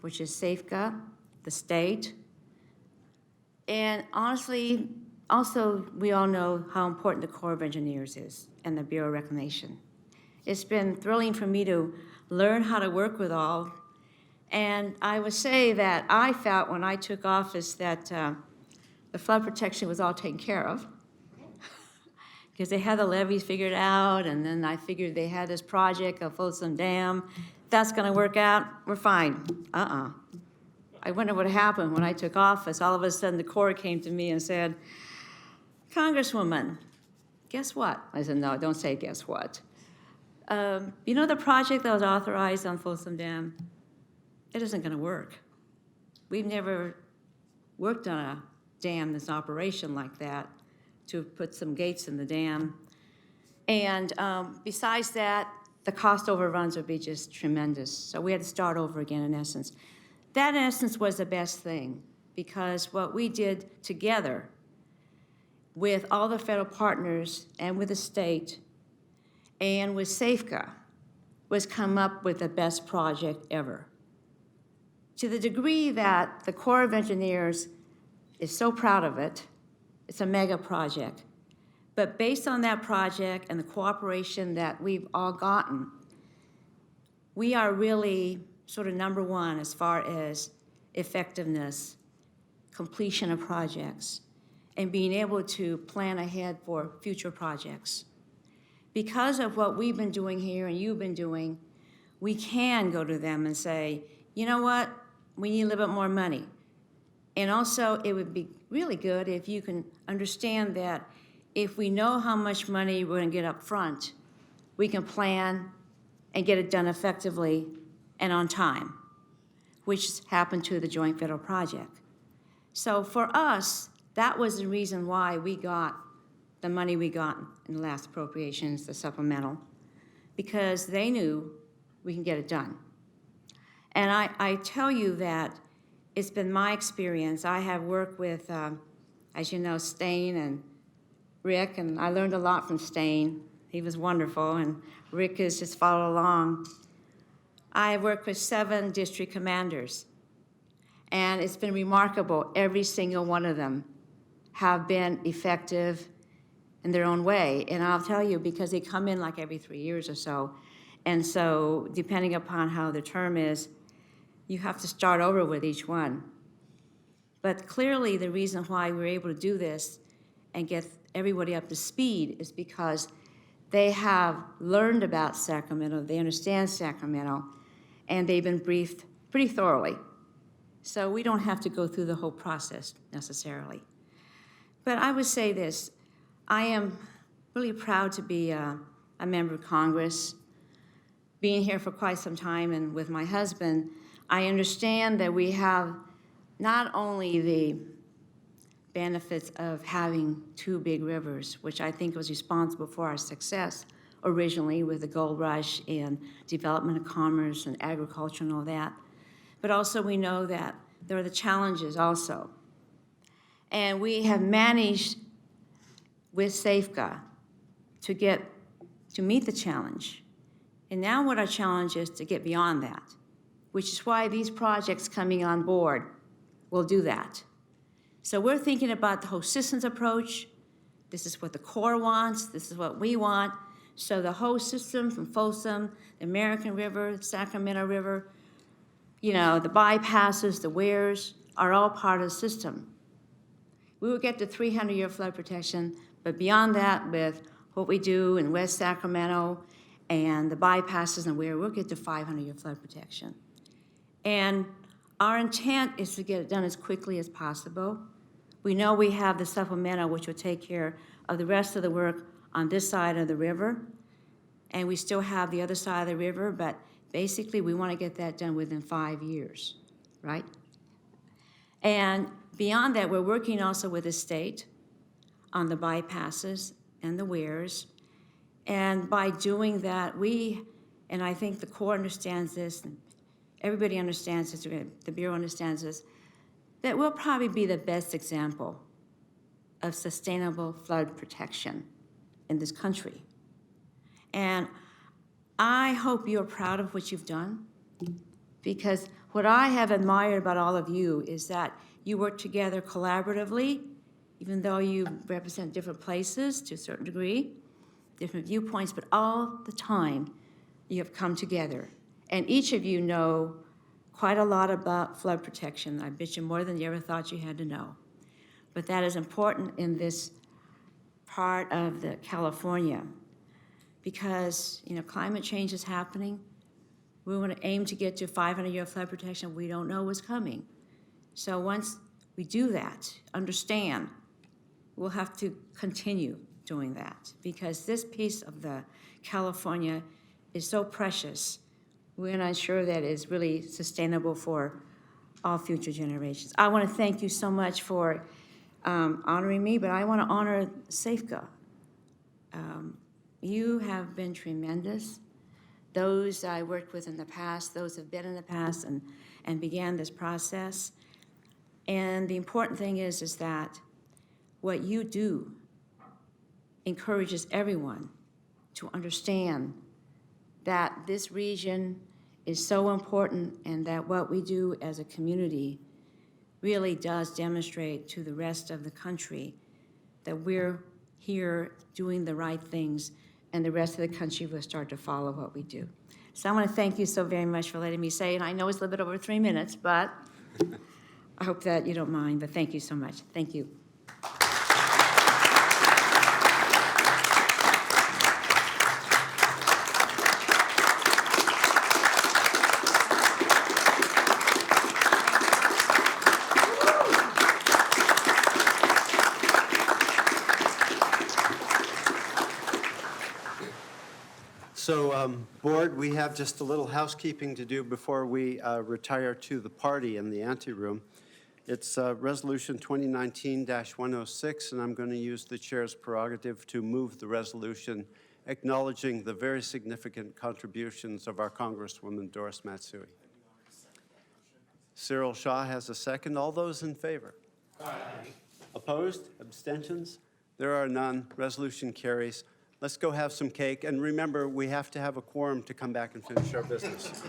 Speaker 8: which is SAFECA, the state. And honestly, also, we all know how important the Corps of Engineers is and the Bureau of Reclamation. It's been thrilling for me to learn how to work with all. And I would say that I felt when I took office that the flood protection was all taken care of because they had the levees figured out, and then I figured they had this project of Folsom Dam. If that's going to work out, we're fine. I wonder what happened when I took office. All of a sudden, the Corps came to me and said, Congresswoman, guess what? I said, no, don't say guess what. You know the project that was authorized on Folsom Dam? It isn't going to work. We've never worked on a dam that's in operation like that to put some gates in the dam. And besides that, the cost overruns would be just tremendous. So we had to start over again in essence. That in essence was the best thing because what we did together with all the federal partners and with the state and with SAFCA was come up with the best project ever. To the degree that the Corps of Engineers is so proud of it, it's a mega project. But based on that project and the cooperation that we've all gotten, we are really sort of number one as far as effectiveness, completion of projects, and being able to plan ahead for future projects. Because of what we've been doing here and you've been doing, we can go to them and say, you know what, we need a little bit more money. And also, it would be really good if you can understand that if we know how much money we're going to get up front, we can plan and get it done effectively and on time, which happened to the Joint Federal Project. So for us, that was the reason why we got the money we got in the last appropriations, the supplemental, because they knew we can get it done. And I tell you that it's been my experience. I have worked with, as you know, Stain and Rick, and I learned a lot from Stain. He was wonderful, and Rick has just followed along. I have worked with 7 district commanders, and it's been remarkable. Every single one of them have been effective in their own way. And I'll tell you, because they come in like every 3 years or so, and so depending upon how the term is, you have to start over with each one. But clearly, the reason why we're able to do this and get everybody up to speed is because they have learned about Sacramento, they understand Sacramento, and they've been briefed pretty thoroughly. So we don't have to go through the whole process necessarily. But I would say this, I am really proud to be a member of Congress. Being here for quite some time and with my husband, I understand that we have not only the benefits of having 2 big rivers, which I think was responsible for our success originally with the gold rush and development of commerce and agriculture and all that, but also we know that there are the challenges also. And we have managed with SAFCA to meet the challenge. And now what our challenge is to get beyond that, which is why these projects coming on board will do that. So we're thinking about the whole systems approach. This is what the Corps wants. This is what we want. So the whole system from Folsom, the American River, the Sacramento River, you know, the bypasses, the weirs are all part of the system. We will get to 300-year flood protection, but beyond that, with what we do in West Sacramento and the bypasses and we'll get to 500-year flood protection. And our intent is to get it done as quickly as possible. We know we have the supplemental, which will take care of the rest of the work on this side of the river, and we still have the other side of the river, but basically we want to get that done within 5 years, right? And beyond that, we're working also with the state on the bypasses and the weirs, and by doing that, and I think the Corps understands this, and everybody understands this, the Bureau understands this, that we'll probably be the best example of sustainable flood protection in this country. And I hope you're proud of what you've done, because what I have admired about all of you is that you work together collaboratively, even though you represent different places to a certain degree, different viewpoints, but all the time you have come together. And each of you know quite a lot about flood protection. I bet you more than you ever thought you had to know. But that is important in this part of the California because, you know, climate change is happening. We want to aim to get to 500-year flood protection. We don't know what's coming. So once we do that, understand, we'll have to continue doing that because this piece of the California is so precious. We're not sure that it's really sustainable for all future generations. I want to thank you so much for honoring me, but I want to honor Safeco. You have been tremendous. Those I worked with in the past, those have been in the past and began this process. And the important thing is that what you do encourages everyone to understand that this region is so important and that what we do as a community really does demonstrate to the rest of the country that we're here doing the right things and the rest of the country will start to follow what we do. So I want to thank you so very much for letting me say, and I know it's a little bit over 3 minutes, but I hope that you don't mind, but thank you so much. Thank you.
Speaker 1: So, Board, we have just a little housekeeping to do before we retire to the party in the anteroom. It's Resolution 2019-106, and I'm going to use the chair's prerogative to move the resolution acknowledging the very significant contributions of our Congresswoman Doris Matsui. Cyril Shaw has a second. All those in favor? Aye. Opposed? Abstentions? There are none. Resolution carries. Let's go have some cake. And remember, we have to have a quorum to come back and finish our business.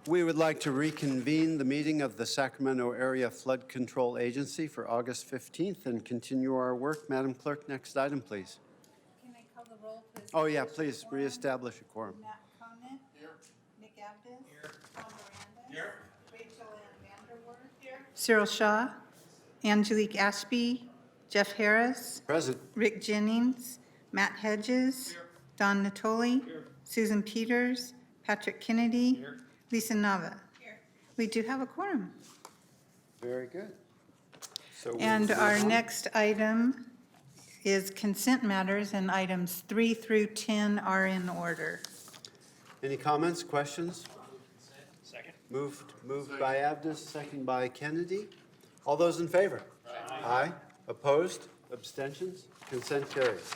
Speaker 1: We would like to reconvene the meeting of the Sacramento Area Flood Control Agency for August 15th and continue our work. Madam Clerk, next item, please.
Speaker 3: Can I call the roll, please?
Speaker 1: Oh, yeah, please reestablish a quorum.
Speaker 3: Matt Conant. Here. Nick Abdus. Here. Tom Miranda. Here. Rachel Ann Vanderwerf. Here. Cyril Shaw. Angelique Ashby. Jeff Harris.
Speaker 1: Present.
Speaker 3: Rick Jennings. Matt Hedges. Here. Don Natoli. Here. Susan Peters. Patrick Kennedy. Here. Lisa Nava. Here. We do have a quorum.
Speaker 1: Very good. So
Speaker 3: And our next item is consent matters, and items 3 through 10 are in order.
Speaker 1: Any comments, questions?
Speaker 7: Second.
Speaker 1: Moved by Abdus, second by Kennedy. All those in favor? Aye. Opposed? Abstentions? Consent carries.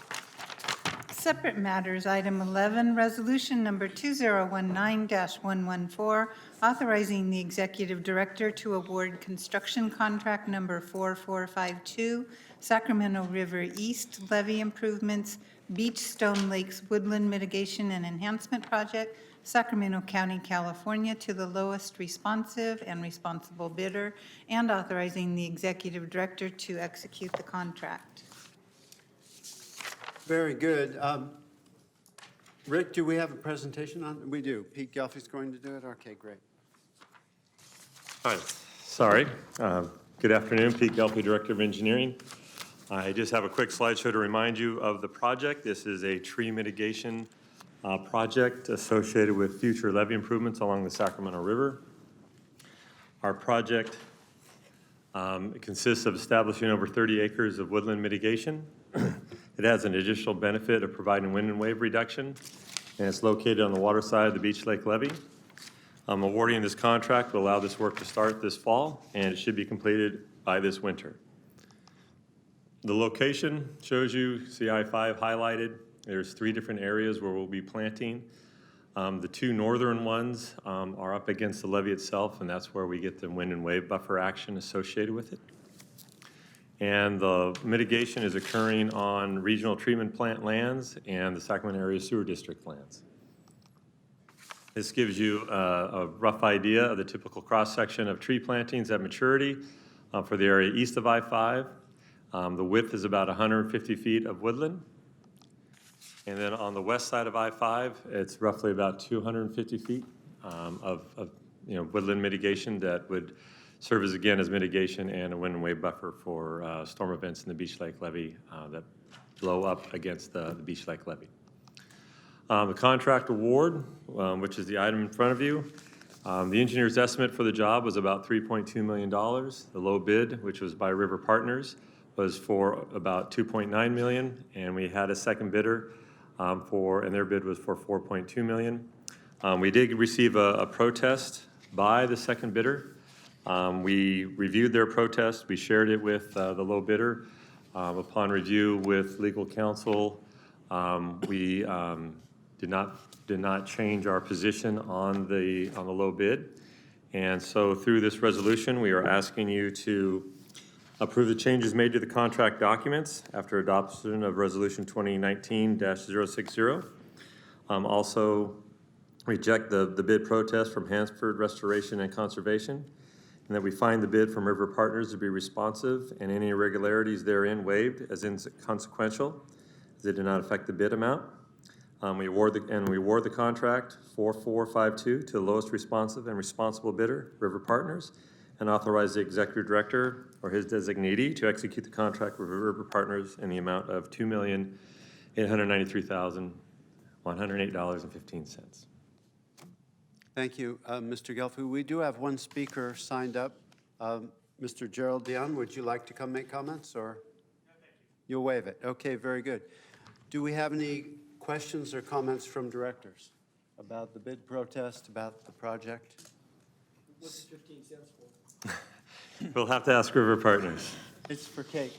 Speaker 3: Separate matters, item 11, resolution number 2019-114, authorizing the executive director to award construction contract number 4452, Sacramento River East Levee Improvements, Beach Stone Lakes Woodland Mitigation and Enhancement Project, Sacramento County, California, to the lowest responsive and responsible bidder, and authorizing the executive director to execute the contract.
Speaker 1: Very good. Rick, do we have a presentation on? We do. Pete Gelfie's going to do it? Okay, great.
Speaker 9: Hi, sorry. Good afternoon, Pete Gelfie, Director of Engineering. I just have a quick slideshow to remind you of the project. This is a tree mitigation project associated with future levee improvements along the Sacramento River. Our project consists of establishing over 30 acres of woodland mitigation. It has an additional benefit of providing wind and wave reduction, and it's located on the water side of the Beach Lake Levee. Awarding this contract will allow this work to start this fall, and it should be completed by this winter. The location shows you CI-5 highlighted. There's 3 different areas where we'll be planting. The 2 northern ones are up against the levee itself, and that's where we get the wind and wave buffer action associated with it. And the mitigation is occurring on regional treatment plant lands and the Sacramento Area Sewer District lands. This gives you a rough idea of the typical cross-section of tree plantings at maturity for the area east of I-5. The width is about 150 feet of woodland. And then on the west side of I-5, it's roughly about 250 feet of woodland mitigation that would serve as, again, as mitigation and a wind and wave buffer for storm events in the Beach Lake Levee that blow up against the Beach Lake Levee. The contract award, which is the item in front of you, the engineer's estimate for the job was about $3.2 million. The low bid, which was by River Partners, was for about $2.9 million, and we had a second bidder and their bid was for $4.2 million. We did receive a protest by the second bidder. We reviewed their protest. We shared it with the low bidder. Upon review with legal counsel, we did not change our position on the low bid. And so through this resolution, we are asking you to approve the changes made to the contract documents after adoption of Resolution 2019-060. Also, reject the bid protest from Hansford Restoration and Conservation, and that we find the bid from River Partners to be responsive and any irregularities therein waived as inconsequential, as it did not affect the bid amount. We award the contract 4452 to the lowest responsive and responsible bidder, River Partners, and authorize the executive director or his designee to execute the contract with River Partners in the amount of $2,893,108.15.
Speaker 1: Thank you, Mr. Gelfu. We do have one speaker signed up. Mr. Gerald Dion, would you like to come make comments, or? No, thank you. You'll waive it. Okay, very good. Do we have any questions or comments from directors about the bid protest, about the project?
Speaker 10: What's 15 cents for?
Speaker 9: We'll have to ask River Partners.
Speaker 1: It's for cake.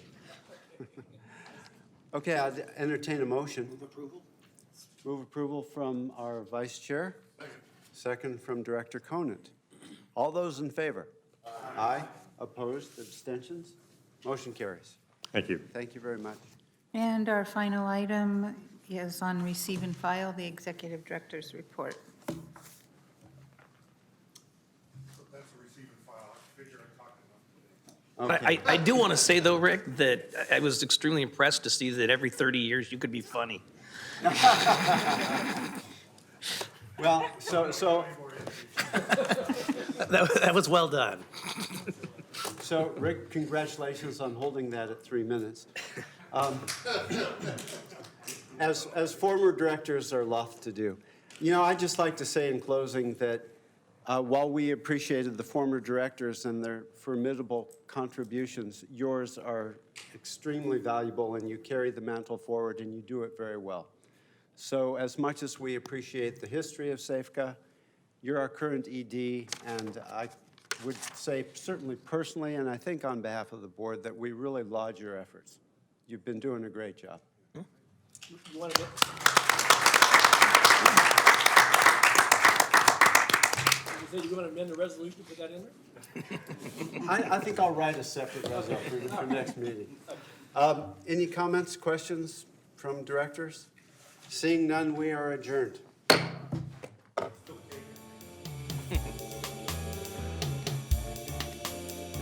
Speaker 1: Okay, I'd entertain a motion.
Speaker 10: Move approval?
Speaker 1: Move approval from our vice chair. Second from Director Conant. All those in favor? Aye. Opposed? Abstentions? Motion carries.
Speaker 9: Thank you.
Speaker 1: Thank you very much.
Speaker 3: And our final item is on receive and file, the executive director's report.
Speaker 4: That's a receive and file. I figured I talked enough today.
Speaker 1: Okay.
Speaker 7: I do want to say, though, Rick, that I was extremely impressed to see that every 30 years you could be funny.
Speaker 1: Well, so
Speaker 7: That was well done.
Speaker 1: So, Rick, congratulations on holding that at 3 minutes. As former directors are loth to do, I'd just like to say in closing that while we appreciated the former directors and their formidable contributions, yours are extremely valuable, and you carry the mantle forward, and you do it very well. So as much as we appreciate the history of SAFCA, you're our current ED, and I would say certainly personally, and I think on behalf of the board, that we really laud your efforts. You've been doing a great job.
Speaker 10: You want to amend the resolution to put that in there?
Speaker 1: I think I'll write a separate resolution for next meeting. Any comments, questions from directors? Seeing none, we are adjourned.